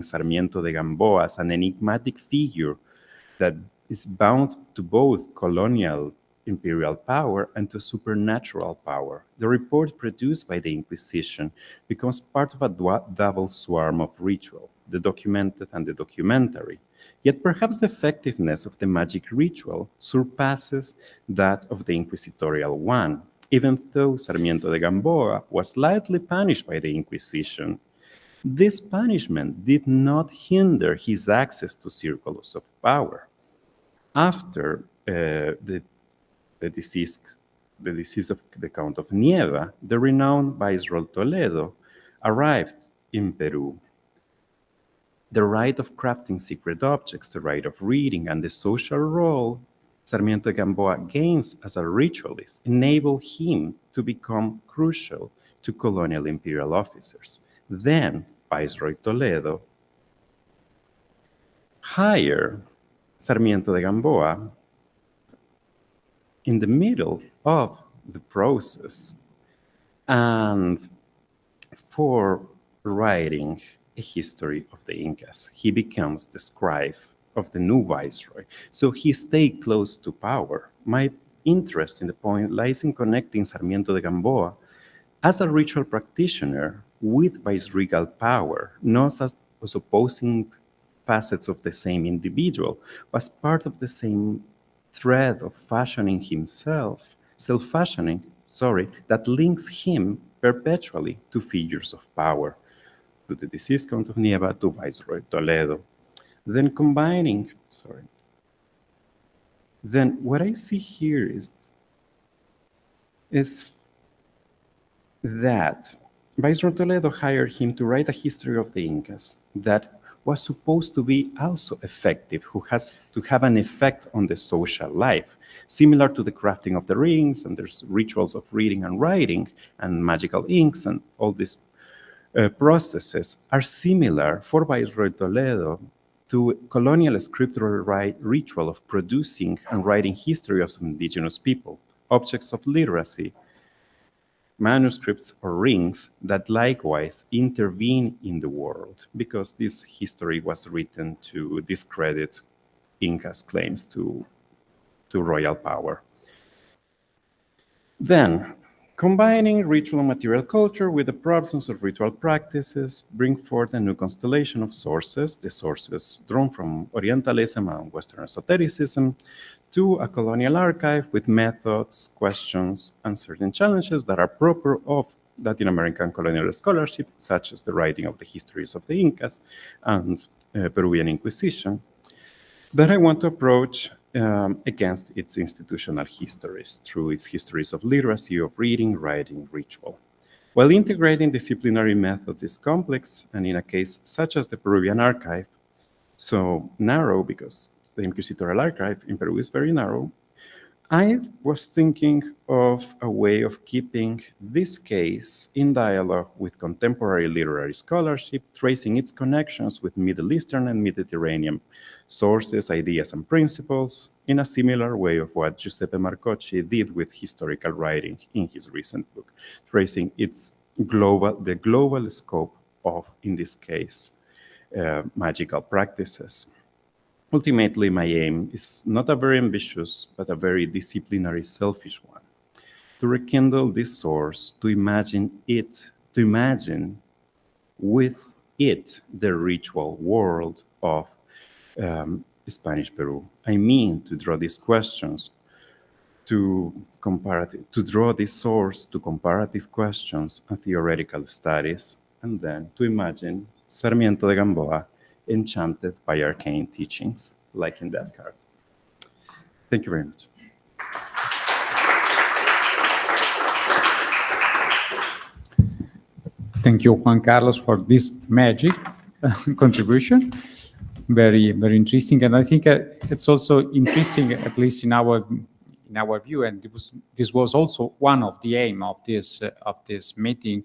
Sarmiento de Gamboa as an enigmatic figure that is bound to both colonial imperial power and to supernatural power. The report produced by the Inquisition becomes part of a double swarm of ritual, the documented and the documentary. Yet perhaps the effectiveness of the magic ritual surpasses that of the inquisitorial one, even though Sarmiento de Gamboa was lightly punished by the Inquisition. This punishment did not hinder his access to circles of power. After the decease of the Count of Nieva, the renowned Viceroy Toledo arrived in Peru. The right of crafting secret objects, the right of reading, and the social role Sarmiento de Gamboa gains as a ritualist enable him to become crucial to colonial imperial officers. Then Viceroy Toledo hired Sarmiento de Gamboa in the middle of the process and for writing a history of the Incas. He becomes the scribe of the new viceroy. So he stayed close to power. My interest in the point lies in connecting Sarmiento de Gamboa as a ritual practitioner with viceregal power, not as opposing facets of the same individual, but as part of the same thread of fashioning himself, self-fashioning, that links him perpetually to figures of power, to the deceased Count of Nieva, to Viceroy Toledo. Then then what I see here is that Viceroy Toledo hired him to write a history of the Incas that was supposed to be also effective, who has to have an effect on the social life, similar to the crafting of the rings, and there's rituals of reading and writing, and magical inks, and all these processes are similar for Viceroy Toledo to colonial scriptural ritual of producing and writing history of indigenous people, objects of literacy, manuscripts or rings that likewise intervene in the world, because this history was written to discredit Inca's claims to royal power. Then, combining ritual and material culture with the problems of ritual practices bring forth a new constellation of sources, the sources drawn from Orientalism and Western esotericism, to a colonial archive with methods, questions, and certain challenges that are proper of Latin American colonial scholarship, such as the writing of the histories of the Incas and Peruvian Inquisition, that I want to approach against its institutional histories, through its histories of literacy, of reading, writing, ritual. While integrating disciplinary methods is complex, and in a case such as the Peruvian archive, so narrow because the Inquisitorial archive in Peru is very narrow, I was thinking of a way of keeping this case in dialogue with contemporary literary scholarship, tracing its connections with Middle Eastern and Mediterranean sources, ideas, and principles, in a similar way of what Giuseppe Marcocci did with historical writing in his recent book, tracing the global scope of, in this case, magical practices. Ultimately, my aim is not a very ambitious, but a very disciplinary, selfish one. To rekindle this source, to imagine with it the ritual world of Spanish Peru. I mean, to draw these questions to draw this source to comparative questions and theoretical studies, and then to imagine Sarmiento de Gamboa enchanted by arcane teachings, like in that card. Thank you very much. Thank you, Juan Carlos, for this magic contribution. Very, very interesting. And I think it's also interesting, at least in our view, and this was also one of the aim of this meeting,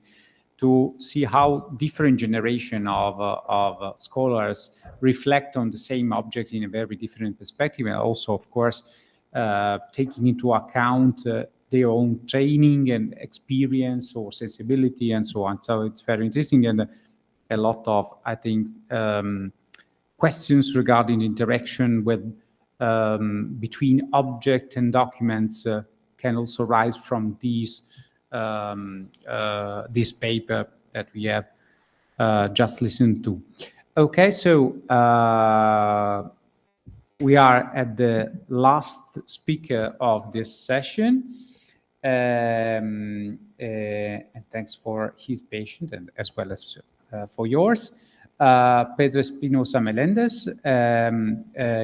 to see how different generation of scholars reflect on the same object in a very different perspective, and also, of course, taking into account their own training and experience or sensibility and so on. So it's very interesting, and a lot of, I think, questions regarding the interaction with between object and documents can also rise from this paper that we have just listened to. Okay, so we are at the last speaker of this session, and thanks for his patience and as well as for yours. Pedro Espinosa Melendez,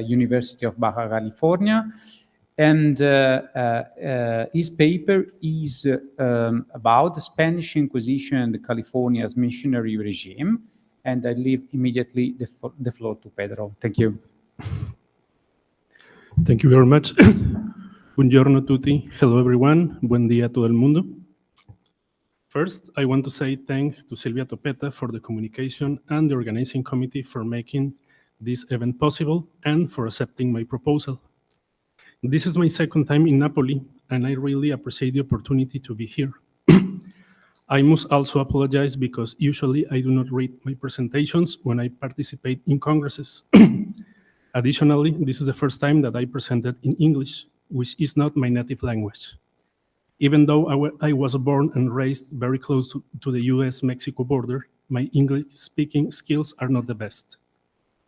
University of Baja California, and his paper is about the Spanish Inquisition and California's missionary regime. And I leave immediately the floor to Pedro. Thank you. Thank you very much. Buongiorno tutti. Hello everyone. Buen día a todo el mundo. First, I want to say thanks to Silvia Topeta for the communication and the organizing committee for making this event possible and for accepting my proposal. This is my second time in Napoli, and I really appreciate the opportunity to be here. I must also apologize because usually I do not read my presentations when I participate in congresses. Additionally, this is the first time that I presented in English, which is not my native language. Even though I was born and raised very close to the US-Mexico border, my English-speaking skills are not the best.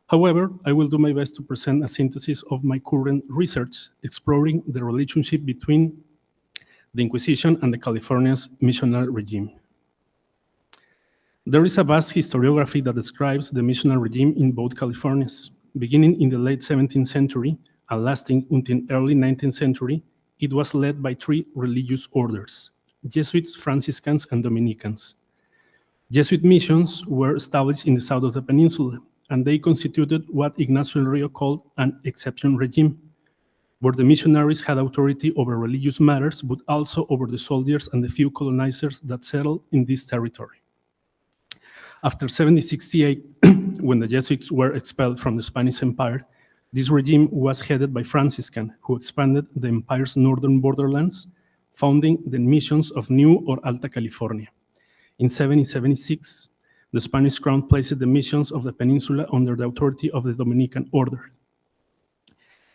However, I will do my best to present a synthesis of my current research, exploring the relationship between the Inquisition and the California's missionary regime. There is a vast historiography that describes the missionary regime in both Californias. Beginning in the late 17th century and lasting until early 19th century, it was led by three religious orders: Jesuits, Franciscans, and Dominicans. Jesuit missions were established in the south of the peninsula, and they constituted what Ignacio del Rio called an exception regime, where the missionaries had authority over religious matters, but also over the soldiers and the few colonizers that settled in this territory. After 1768, when the Jesuits were expelled from the Spanish Empire, this regime was headed by Franciscans, who expanded the empire's northern borderlands, founding the missions of New or Alta California. In 1776, the Spanish crown placed the missions of the peninsula under the authority of the Dominican order.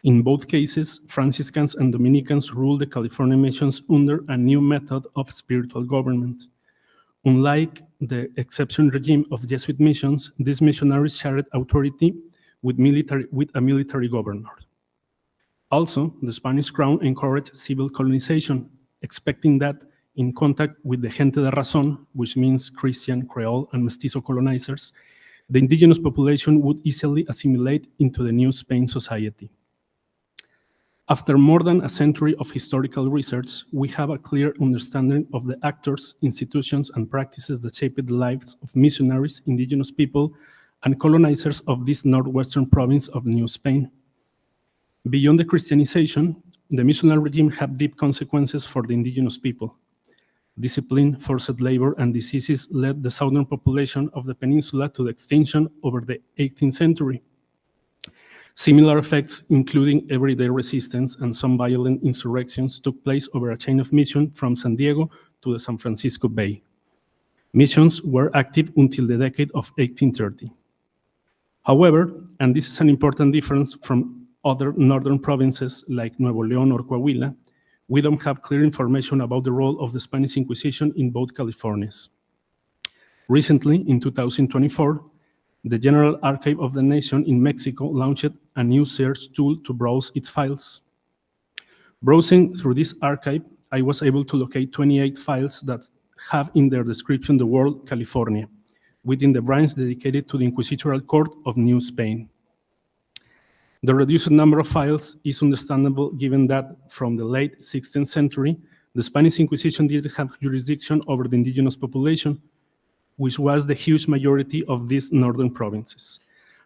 In both cases, Franciscans and Dominicans ruled the California missions under a new method of spiritual government. Unlike the exception regime of Jesuit missions, these missionaries shared authority with a military governor. Also, the Spanish crown encouraged civil colonization, expecting that in contact with the gente de razón, which means Christian, Creole, and Mestizo colonizers, the indigenous population would easily assimilate into the new Spain society. After more than a century of historical research, we have a clear understanding of the actors, institutions, and practices that shaped the lives of missionaries, indigenous people, and colonizers of this northwestern province of New Spain. Beyond the Christianization, the missionary regime had deep consequences for the indigenous people. Discipline, forced labor, and diseases led the southern population of the peninsula to the extinction over the 18th century. Similar effects, including everyday resistance and some violent insurrections, took place over a chain of mission from San Diego to the San Francisco Bay. Missions were active until the decade of 1830. However, and this is an important difference from other northern provinces like Nuevo León or Coahuila, we don't have clear information about the role of the Spanish Inquisition in both Californias. Recently, in 2024, the General Archive of the Nation in Mexico launched a new search tool to browse its files. Browsing through this archive, I was able to locate 28 files that have in their description the word California, within the branch dedicated to the Inquisitorial Court of New Spain. The reduced number of files is understandable given that from the late 16th century, the Spanish Inquisition did have jurisdiction over the indigenous population, which was the huge majority of these northern provinces.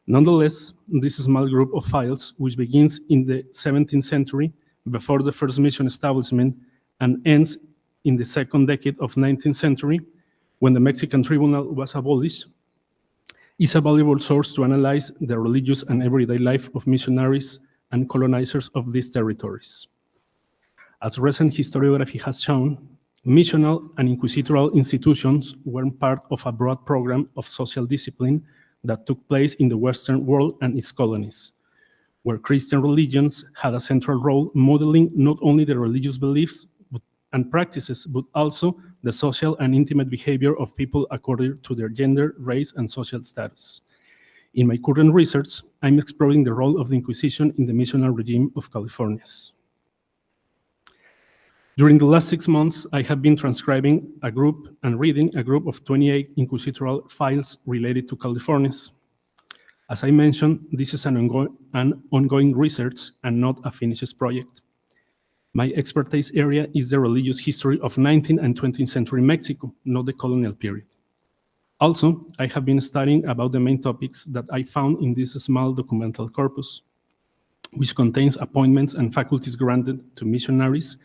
Nonetheless, this small group of files, which begins in the 17th century, before the first mission establishment, and ends in the second decade of 19th century, when the Mexican tribunal was abolished, is a valuable source to analyze the religious and everyday life of missionaries and colonizers of these territories. As recent historiography has shown, missional and inquisitorial institutions were part of a broad program of social discipline that took place in the Western world and its colonies, where Christian religions had a central role modeling not only the religious beliefs and practices, but also the social and intimate behavior of people according to their gender, race, and social status. In my current research, I'm exploring the role of the Inquisition in the missional regime of Californias. During the last 6 months, I have been transcribing a group and reading a group of 28 inquisitorial files related to Californias. As I mentioned, this is an ongoing research and not a finished project. My expertise area is the religious history of 19th and 20th century Mexico, not the colonial period. Also, I have been studying about the main topics that I found in this small documental corpus, which contains appointments and faculties granted to missionaries,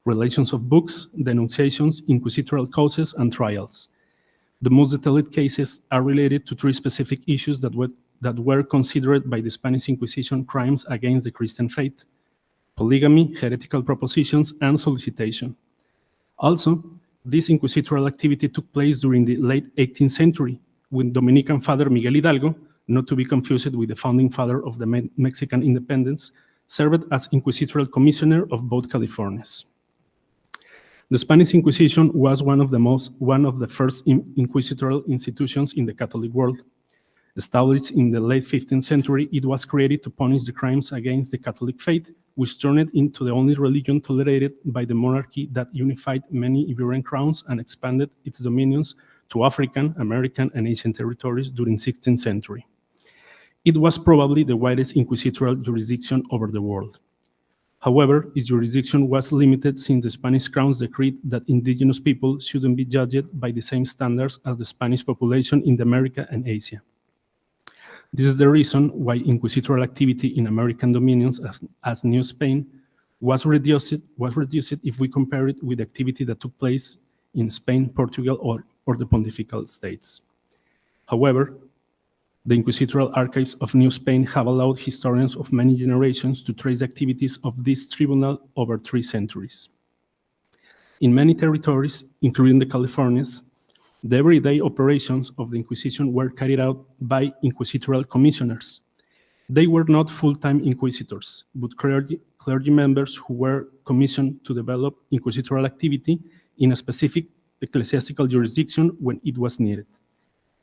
relations of books, denunciations, inquisitorial causes, and trials. The most detailed cases are related to 3 specific issues that were considered by the Spanish Inquisition crimes against the Christian faith: polygamy, heretical propositions, and solicitation. Also, this inquisitorial activity took place during the late 18th century, when Dominican Father Miguel Hidalgo, not to be confused with the founding father of the Mexican independence, served as inquisitorial commissioner of both Californias. The Spanish Inquisition was one of the first inquisitorial institutions in the Catholic world. Established in the late 15th century, it was created to punish the crimes against the Catholic faith, which turned it into the only religion tolerated by the monarchy that unified many Iberian crowns and expanded its dominions to African, American, and Asian territories during the 16th century. It was probably the widest inquisitorial jurisdiction over the world. However, its jurisdiction was limited since the Spanish crowns decreed that indigenous people shouldn't be judged by the same standards as the Spanish population in the America and Asia. This is the reason why inquisitorial activity in American dominions as New Spain was reduced if we compare it with activity that took place in Spain, Portugal, or the Pontifical States. However, the inquisitorial archives of New Spain have allowed historians of many generations to trace activities of this tribunal over 3 centuries. In many territories, including the Californias, the everyday operations of the Inquisition were carried out by inquisitorial commissioners. They were not full-time inquisitors, but clergy members who were commissioned to develop inquisitorial activity in a specific ecclesiastical jurisdiction when it was needed.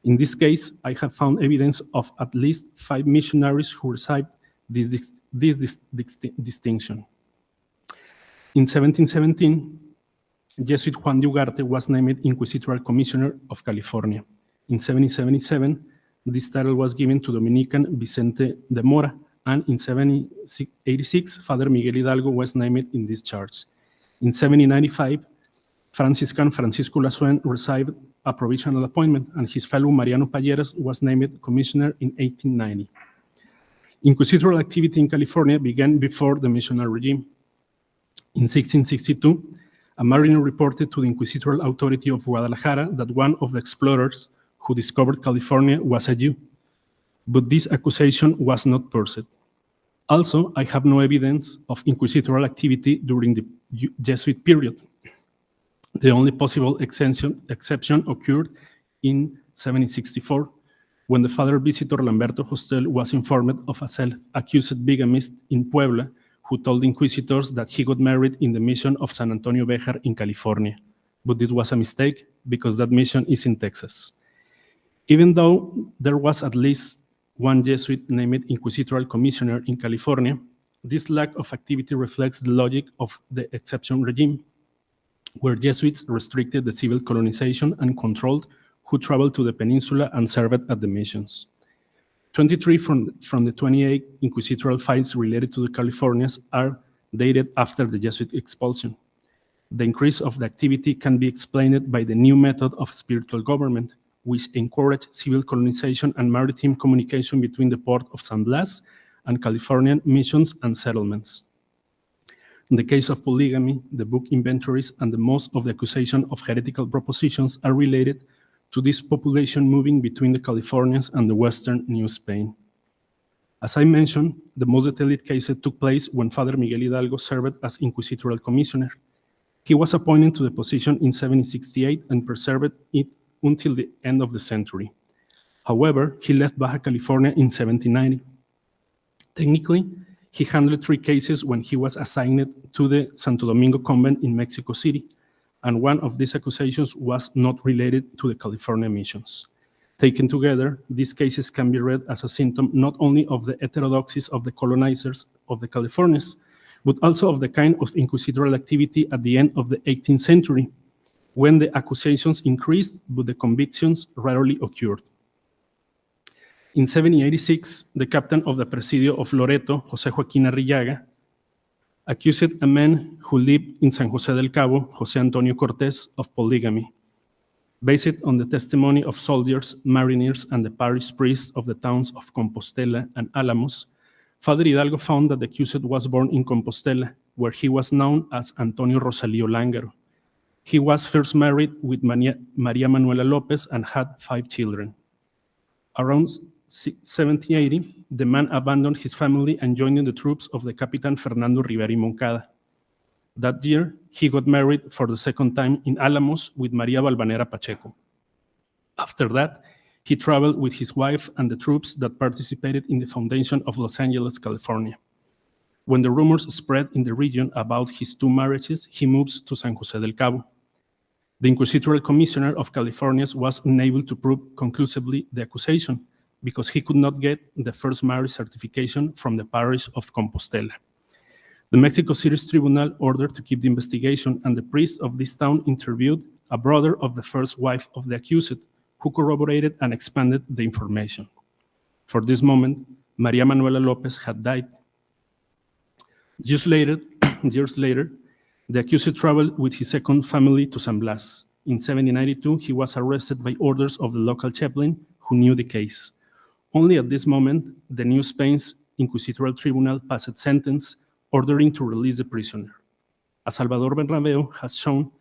In this case, I have found evidence of at least 5 missionaries who received this distinction. In 1717, Jesuit Juan de Ugarte was named Inquisitorial Commissioner of California. In 1777, this title was given to Dominican Vicente de Mora, and in 1786, Father Miguel Hidalgo was named in this charge. In 1795, Franciscan Francisco Lasuen received a provisional appointment, and his fellow Mariano Pagliara was named commissioner in 1890. Inquisitorial activity in California began before the missionary regime. In 1662, a mariner reported to the inquisitorial authority of Guadalajara that one of the explorers who discovered California was a Jew, but this accusation was not pursued. Also, I have no evidence of inquisitorial activity during the Jesuit period. The only possible exception occurred in 1764, when the Father Visitor Lamberto Hostel was informed of a self-accused bigamist in Puebla who told inquisitors that he got married in the mission of San Antonio Béjar in California. But this was a mistake because that mission is in Texas. Even though there was at least one Jesuit named Inquisitorial Commissioner in California, this lack of activity reflects the logic of the exception regime, where Jesuits restricted the civil colonization and controlled who traveled to the peninsula and served at the missions. 23 from the 28 inquisitorial files related to the Californias are dated after the Jesuit expulsion. The increase of the activity can be explained by the new method of spiritual government, which encouraged civil colonization and maritime communication between the port of San Blas and Californian missions and settlements. In the case of polygamy, the book inventories and the most of the accusation of heretical propositions are related to this population moving between the Californias and the Western New Spain. As I mentioned, the most detailed cases took place when Father Miguel Hidalgo served as Inquisitorial Commissioner. He was appointed to the position in 1768 and preserved it until the end of the century. However, he left Baja California in 1790. Technically, he handled 3 cases when he was assigned to the Santo Domingo convent in Mexico City, and one of these accusations was not related to the California missions. Taken together, these cases can be read as a symptom not only of the heterodoxies of the colonizers of the Californias, but also of the kind of inquisitorial activity at the end of the 18th century, when the accusations increased, but the convictions rarely occurred. In 1786, the captain of the Presidio of Loreto, José Joaquín Arrillaga, accused a man who lived in San José del Cabo, José Antonio Cortés, of polygamy. Based on the testimony of soldiers, mariners, and the parish priests of the towns of Compostela and Alamos, Father Hidalgo found that the accused was born in Compostela, where he was known as Antonio Rosalío Lángaro. He was first married with María Manuela López and had 5 children. Around 1780, the man abandoned his family and joined the troops of the Capitan Fernando Rivera y Moncada. That year, he got married for the second time in Alamos with María Valvanera Pacheco. After that, he traveled with his wife and the troops that participated in the foundation of Los Angeles, California. When the rumors spread in the region about his 2 marriages, he moves to San José del Cabo. The Inquisitorial Commissioner of California was unable to prove conclusively the accusation because he could not get the first marriage certification from the parish of Compostela. The Mexico City Tribunal ordered to keep the investigation, and the priest of this town interviewed a brother of the first wife of the accused, who corroborated and expanded the information. For this moment, María Manuela López had died. Years later, the accused traveled with his second family to San Blas. In 1792, he was arrested by orders of the local chaplain who knew the case. Only at this moment, the New Spain's Inquisitorial Tribunal passed sentence ordering to release the prisoner. As Salvador Bernabeu has shown,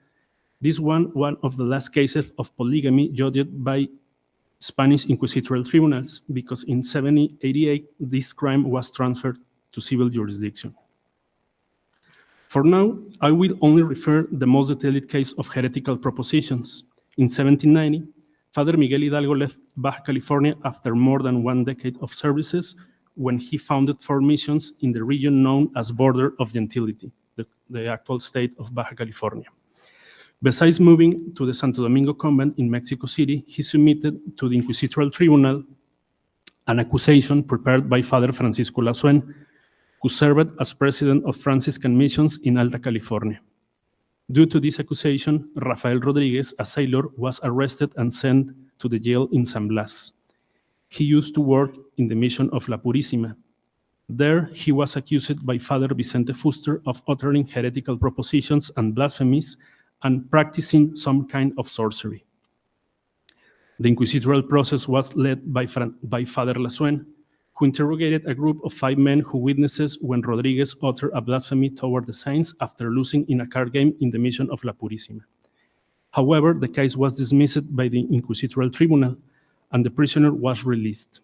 this one of the last cases of polygamy judged by Spanish Inquisitorial tribunals, because in 1788, this crime was transferred to civil jurisdiction. For now, I will only refer the most detailed case of heretical propositions. In 1790, Father Miguel Hidalgo left Baja California after more than 1 decade of services when he founded 4 missions in the region known as Border of Gentility, the actual state of Baja California. Besides moving to the Santo Domingo convent in Mexico City, he submitted to the Inquisitorial Tribunal an accusation prepared by Father Francisco Lasuen, who served as president of Franciscan missions in Alta California. Due to this accusation, Rafael Rodriguez, a sailor, was arrested and sent to the jail in San Blas. He used to work in the mission of La Purísima. There, he was accused by Father Vicente Fuster of uttering heretical propositions and blasphemies and practicing some kind of sorcery. The inquisitorial process was led by Father Lasuen, who interrogated a group of 5 men who witnesses when Rodriguez uttered a blasphemy toward the saints after losing in a card game in the mission of La Purísima. However, the case was dismissed by the Inquisitorial Tribunal, and the prisoner was released.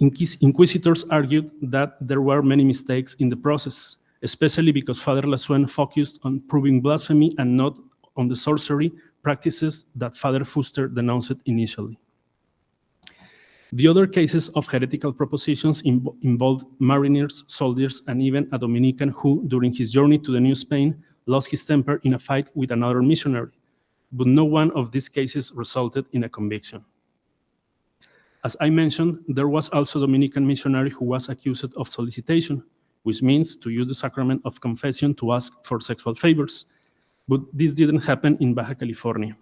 Inquisitors argued that there were many mistakes in the process, especially because Father Lasuen focused on proving blasphemy and not on the sorcery practices that Father Fuster denounced initially. The other cases of heretical propositions involved mariners, soldiers, and even a Dominican who, during his journey to the New Spain, lost his temper in a fight with another missionary, but no one of these cases resulted in a conviction. As I mentioned, there was also a Dominican missionary who was accused of solicitation, which means to use the sacrament of confession to ask for sexual favors, but this didn't happen in Baja California.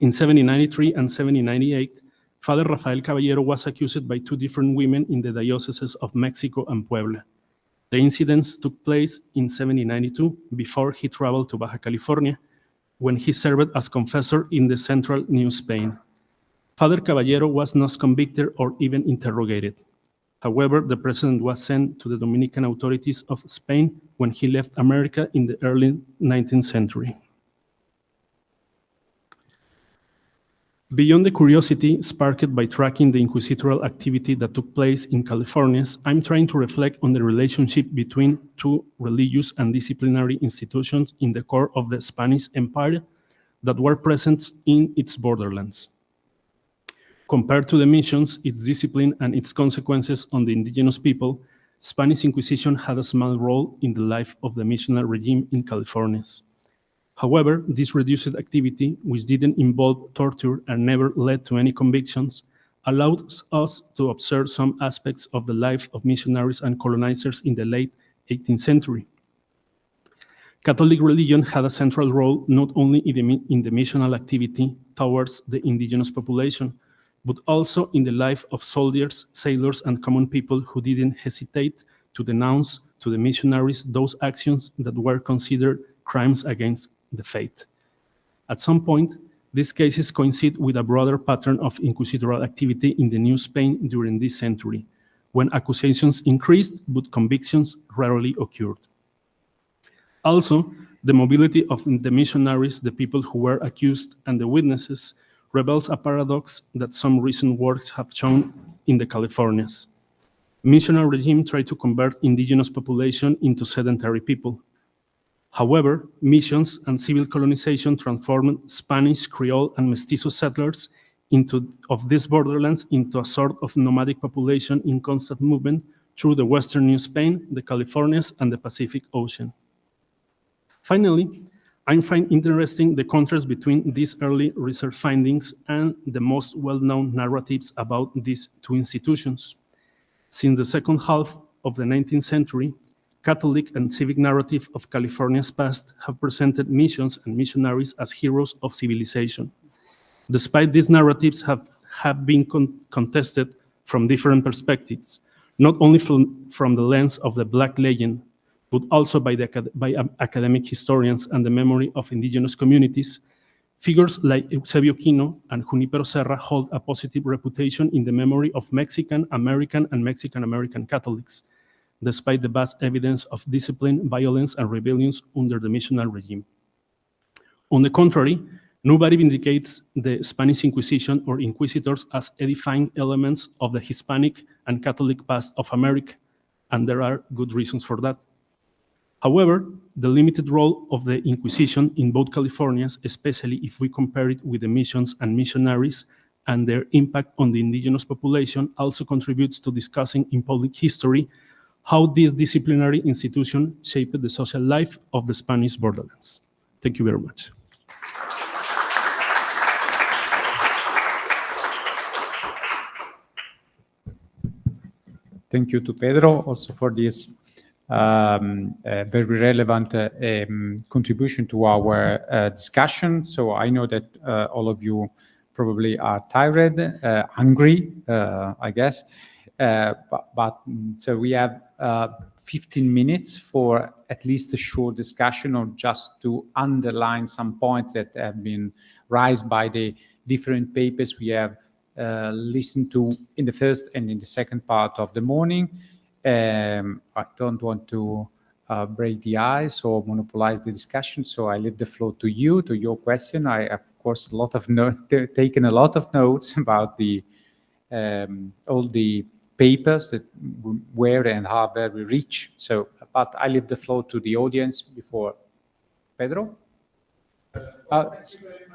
In 1793 and 1798, Father Rafael Caballero was accused by 2 different women in the dioceses of Mexico and Puebla. The incidents took place in 1792 before he traveled to Baja California, when he served as confessor in the central New Spain. Father Caballero was not convicted or even interrogated. However, the president was sent to the Dominican authorities of Spain when he left America in the early 19th century. Beyond the curiosity sparked by tracking the inquisitorial activity that took place in California, I'm trying to reflect on the relationship between 2 religious and disciplinary institutions in the core of the Spanish Empire that were present in its borderlands. Compared to the missions, its discipline, and its consequences on the indigenous people, Spanish Inquisition had a small role in the life of the missionary regime in California. However, this reduced activity, which didn't involve torture and never led to any convictions, allowed us to observe some aspects of the life of missionaries and colonizers in the late 18th century. Catholic religion had a central role not only in the missional activity towards the indigenous population, but also in the life of soldiers, sailors, and common people who didn't hesitate to denounce to the missionaries those actions that were considered crimes against the faith. At some point, these cases coincide with a broader pattern of inquisitorial activity in the New Spain during this century, when accusations increased but convictions rarely occurred. Also, the mobility of the missionaries, the people who were accused, and the witnesses reveals a paradox that some recent works have shown in the Californias. Missionary regime tried to convert indigenous population into sedentary people. However, missions and civil colonization transformed Spanish, Creole, and Mestizo settlers of these borderlands into a sort of nomadic population in constant movement through the western New Spain, the Californias, and the Pacific Ocean. Finally, I find interesting the contrast between these early research findings and the most well-known narratives about these 2 institutions. Since the second half of the 19th century, Catholic and civic narrative of California's past have presented missions and missionaries as heroes of civilization. Despite these narratives have been contested from different perspectives, not only from the lens of the Black legend, but also by academic historians and the memory of indigenous communities. Figures like Eusebio Kino and Junipero Serra hold a positive reputation in the memory of Mexican American and Mexican American Catholics, despite the vast evidence of discipline, violence, and rebellions under the missionary regime. On the contrary, nobody vindicates the Spanish Inquisition or inquisitors as edifying elements of the Hispanic and Catholic past of America, and there are good reasons for that. However, the limited role of the Inquisition in both Californias, especially if we compare it with the missions and missionaries and their impact on the indigenous population, also contributes to discussing in public history how this disciplinary institution shaped the social life of the Spanish borderlands. Thank you very much. Thank you to Pedro also for this very relevant contribution to our discussion. So I know that all of you probably are tired, hungry, I guess. So we have 15 minutes for at least a short discussion or just to underline some points that have been raised by the different papers we have listened to in the first and in the second part of the morning. I don't want to break the ice or monopolize the discussion, so I leave the floor to you, to your question. I, of course, taken a lot of notes about the all the papers that were and are very rich. So, but I leave the floor to the audience before Pedro.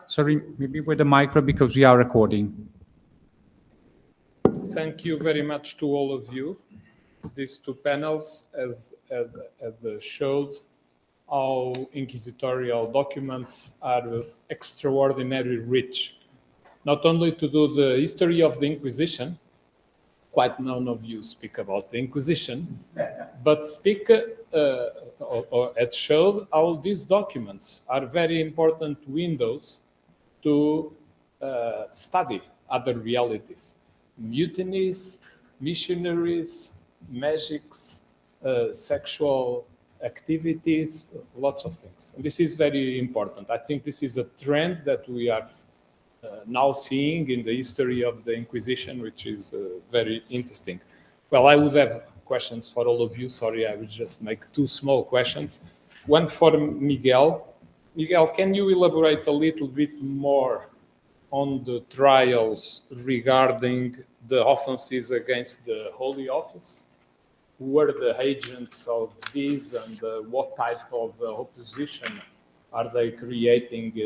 Sorry, maybe with the micro because we are recording. Thank you very much to all of you. These two panels as showed how inquisitorial documents are extraordinarily rich. Not only to do the history of the Inquisition, quite none of you speak about the Inquisition, but speak or it showed how these documents are very important windows to study other realities, mutinies, missionaries, magics, sexual activities, lots of things. And this is very important. I think this is a trend that we are now seeing in the history of the Inquisition, which is very interesting. Well, I would have questions for all of you. Sorry, I would just make two small questions. One for Miguel. Miguel, can you elaborate a little bit more on the trials regarding the offenses against the Holy Office? Who were the agents of these and what type of opposition are they creating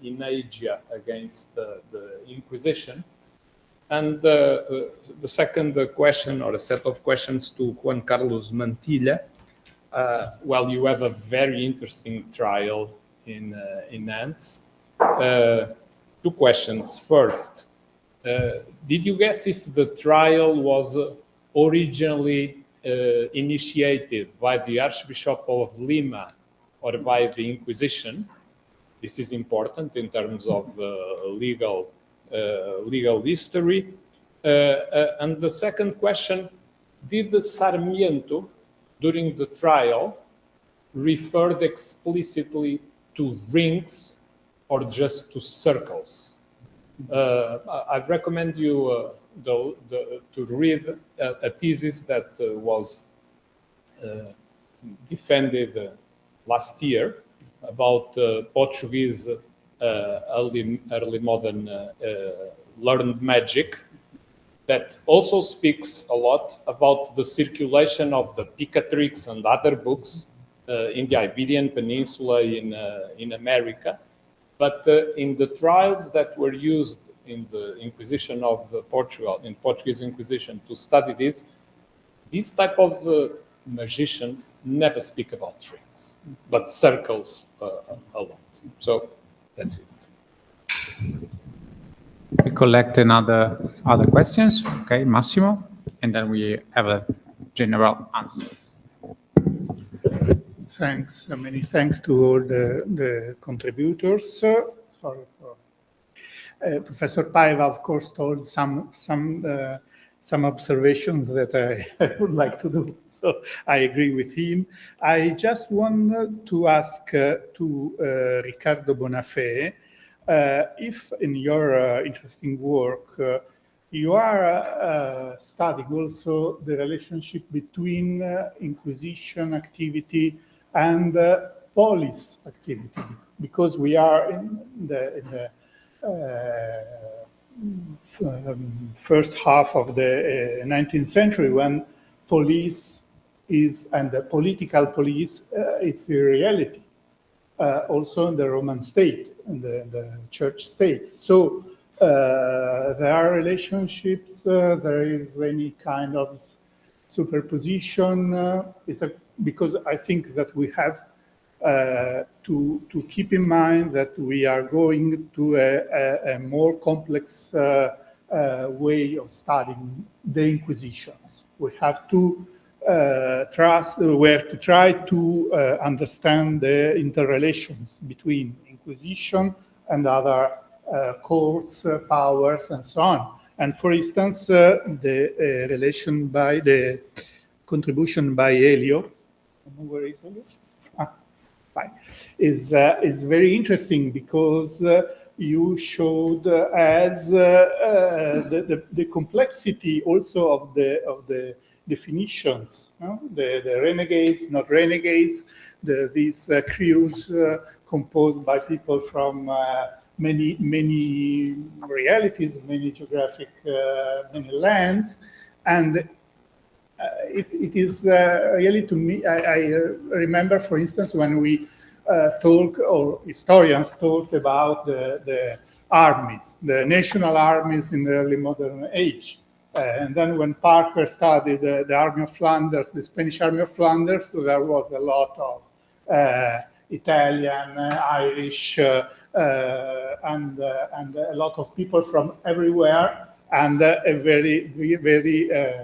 in Asia against the Inquisition? And the second question or a set of questions to Juan Carlos Mantilla. Well, you have a very interesting trial in Nantes. Two questions. First, did you guess if the trial was originally initiated by the Archbishop of Lima or by the Inquisition? This is important in terms of legal history. And the second question, did the Sarmiento, during the trial, referred explicitly to rings or just to circles? I'd recommend you to read a thesis that was defended last year about Portuguese early modern learned magic that also speaks a lot about the circulation of the Picatrix and other books in the Iberian Peninsula in America. But in the trials that were used in the Inquisition of Portugal, in Portuguese Inquisition, to study this, these type of magicians never speak about rings, but circles a lot. So that's it. We collect other questions. Okay, Massimo, and then we have a general answers. Thanks. Many thanks to all the contributors. Sorry for Professor Paiva, of course, told some some observations that I would like to do. So I agree with him. I just want to ask to Riccardo Bonafè if in your interesting work you are studying also the relationship between Inquisition activity and police activity, because we are in the first half of the 19th century, when police is, and the political police, it's a reality, also in the Roman state, in the church state. So there are relationships, there is any kind of superposition. Because I think that we have to keep in mind that we are going to a more complex way of studying the Inquisitions. We have to try to understand the interrelations between Inquisition and other courts, powers, and so on. And for instance, the relation by the contribution by Elio, where is Elio? Is very interesting, because you showed as the complexity also of the definitions, the renegades, not renegades, these crews composed by people from many realities, many geographic, many lands, and it is really, to me, I remember, for instance, when we talk, or historians talk about the armies, the national armies in the early modern age. And then when Parker studied the Army of Flanders, the Spanish Army of Flanders, so there was a lot of Italian, Irish, and a lot of people from everywhere, and a very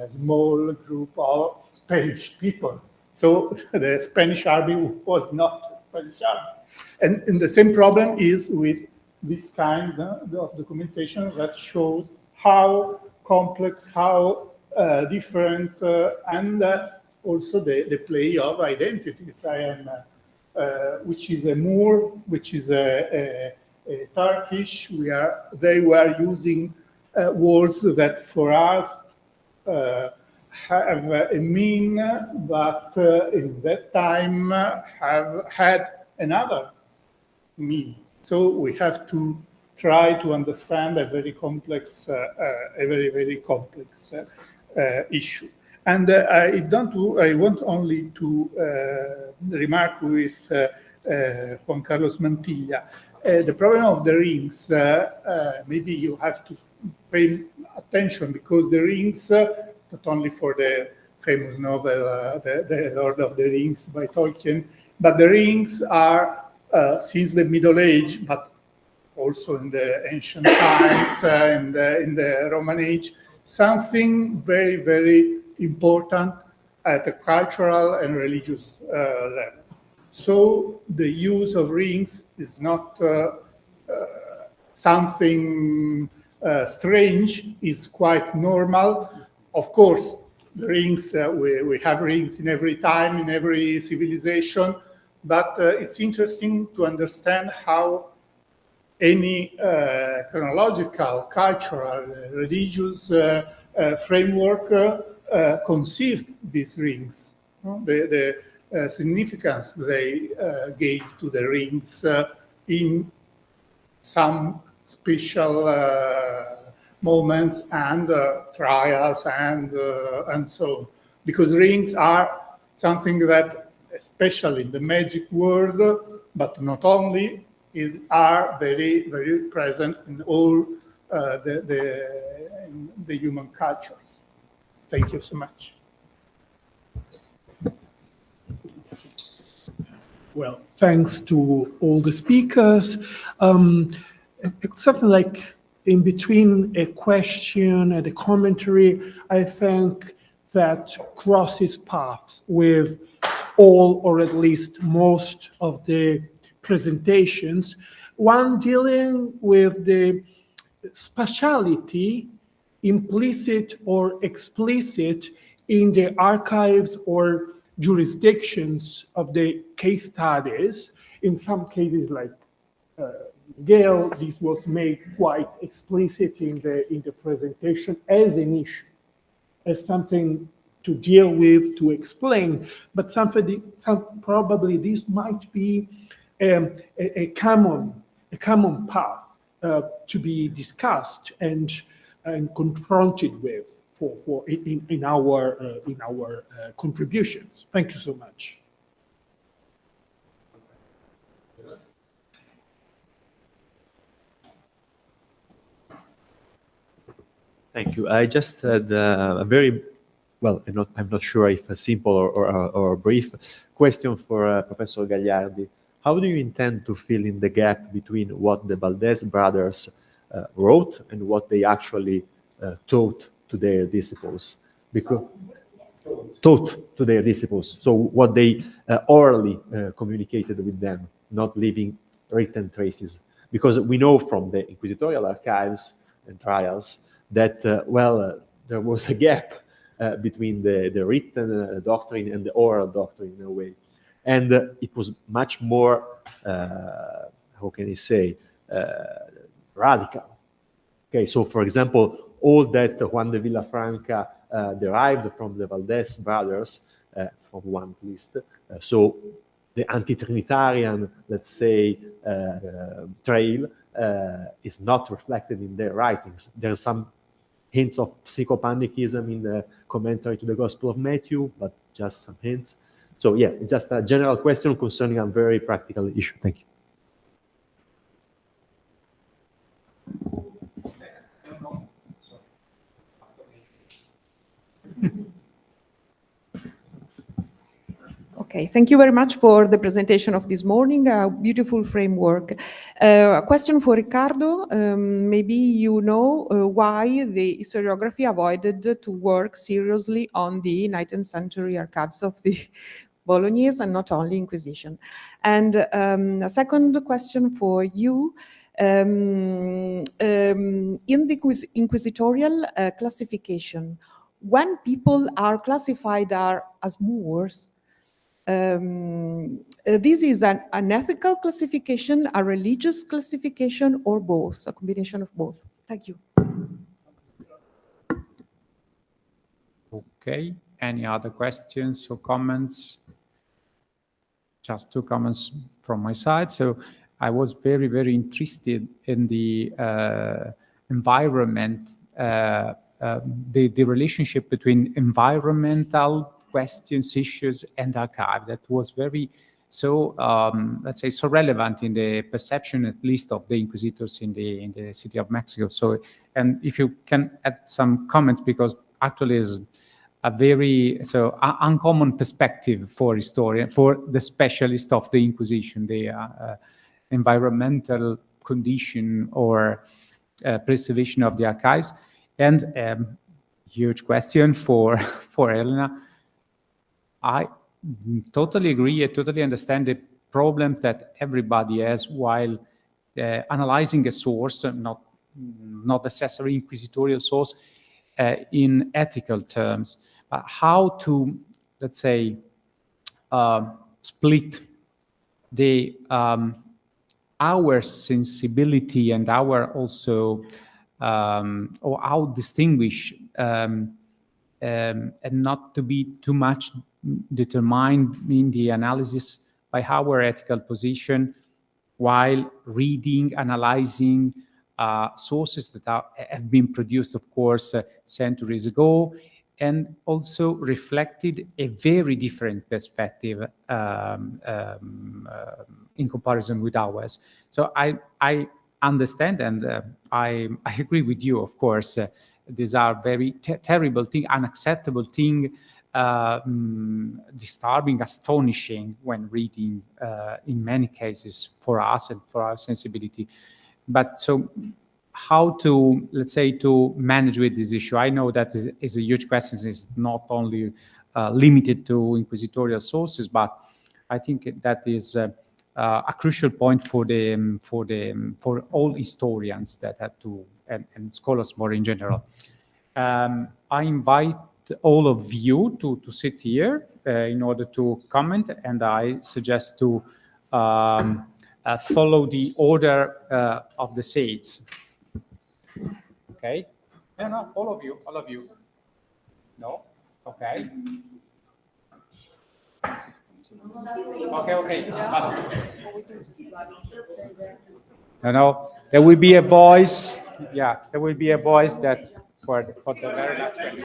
small group of Spanish people. So the Spanish army was not a Spanish army. And the same problem is with this kind of documentation that shows how complex, how different, and also the play of identities. Which is a Moor, which is a Turkish. They were using words that for us have a mean, but in that time have had another meaning. So we have to try to understand a very complex, very complex issue. And I want only to remark with Juan Carlos Mantilla, the problem of the rings. Maybe you have to pay attention, because the rings, not only for the famous novel The Lord of the Rings by Tolkien, but the rings are, since the Middle Age, but also in the ancient times, in the Roman age, something very important at a cultural and religious level. So the use of rings is not something strange, it's quite normal. Of course, the rings, we have rings in every time, in every civilization, but it's interesting to understand how any chronological, cultural, religious framework conceived these rings, the significance they gave to the rings in some special moments and trials and so on. Because rings are something that, especially in the magic world, but not only, are very present in all the human cultures. Thank you so much. Well, thanks to all the speakers. Something like in between a question and a commentary, I think that crosses paths with all, or at least most, of the presentations. One dealing with the spatiality implicit or explicit in the archives or jurisdictions of the case studies. In some cases, like Gail, this was made quite explicit in the presentation as an issue, as something to deal with, to explain, but probably this might be a common path to be discussed and confronted with in our contributions. Thank you so much. Thank you. I just had a very, well, I'm not sure if a simple or a brief question for Professor Gagliardi. How do you intend to fill in the gap between what the Valdez brothers wrote and what they actually taught to their disciples? Because taught to their disciples. So what they orally communicated with them, not leaving written traces. Because we know from the inquisitorial archives and trials that, there was a gap between the written doctrine and the oral doctrine in a way. And it was much more, how can I say, radical. Okay, so for example, all that Juan de Villafranca derived from the Valdez brothers, from one at least, so the anti-Trinitarian, let's say, trail is not reflected in their writings. There are some hints of psychopanicism in the commentary to the Gospel of Matthew, but just some hints. So yeah, it's just a general question concerning a very practical issue. Thank you. Okay, thank you very much for the presentation of this morning, a beautiful framework. A question for Riccardo. Maybe you know why the historiography avoided to work seriously on the 19th century archives of the Bolognese and not only Inquisition. And a second question for you. In the inquisitorial classification, when people are classified as Moors, this is an ethical classification, a religious classification, or both, a combination of both. Thank you. Okay, any other questions or comments? Just two comments from my side. So I was very, very interested in the environment, the relationship between environmental questions, issues, and archive. That was very let's say, so relevant in the perception, at least, of the inquisitors in the city of Mexico. So, and if you can add some comments, because actually is a very uncommon perspective for historian, for the specialist of the Inquisition, the environmental condition or preservation of the archives. And huge question for Elena. I totally agree. I totally understand the problem that everybody has while analyzing a source, not necessarily inquisitorial source, in ethical terms. How to, let's say, split the our sensibility and our also, or how distinguish and not to be too much determined in the analysis by our ethical position while reading, analyzing sources that have been produced, of course, centuries ago, and also reflected a very different perspective in comparison with ours. So I understand, and I agree with you, of course. These are very terrible thing, unacceptable thing, disturbing, astonishing when reading, in many cases, for us and for our sensibility. But so how to, let's say, to manage with this issue? I know that is a huge question. It's not only limited to inquisitorial sources, but I think that is a crucial point for all historians that have to, and scholars more in general. I invite all of you to sit here in order to comment, and I suggest to follow the order of the seats. Okay? No, all of you, all of you. No? Okay. Okay. No, there will be a voice. Yeah, there will be a voice that for the very last question.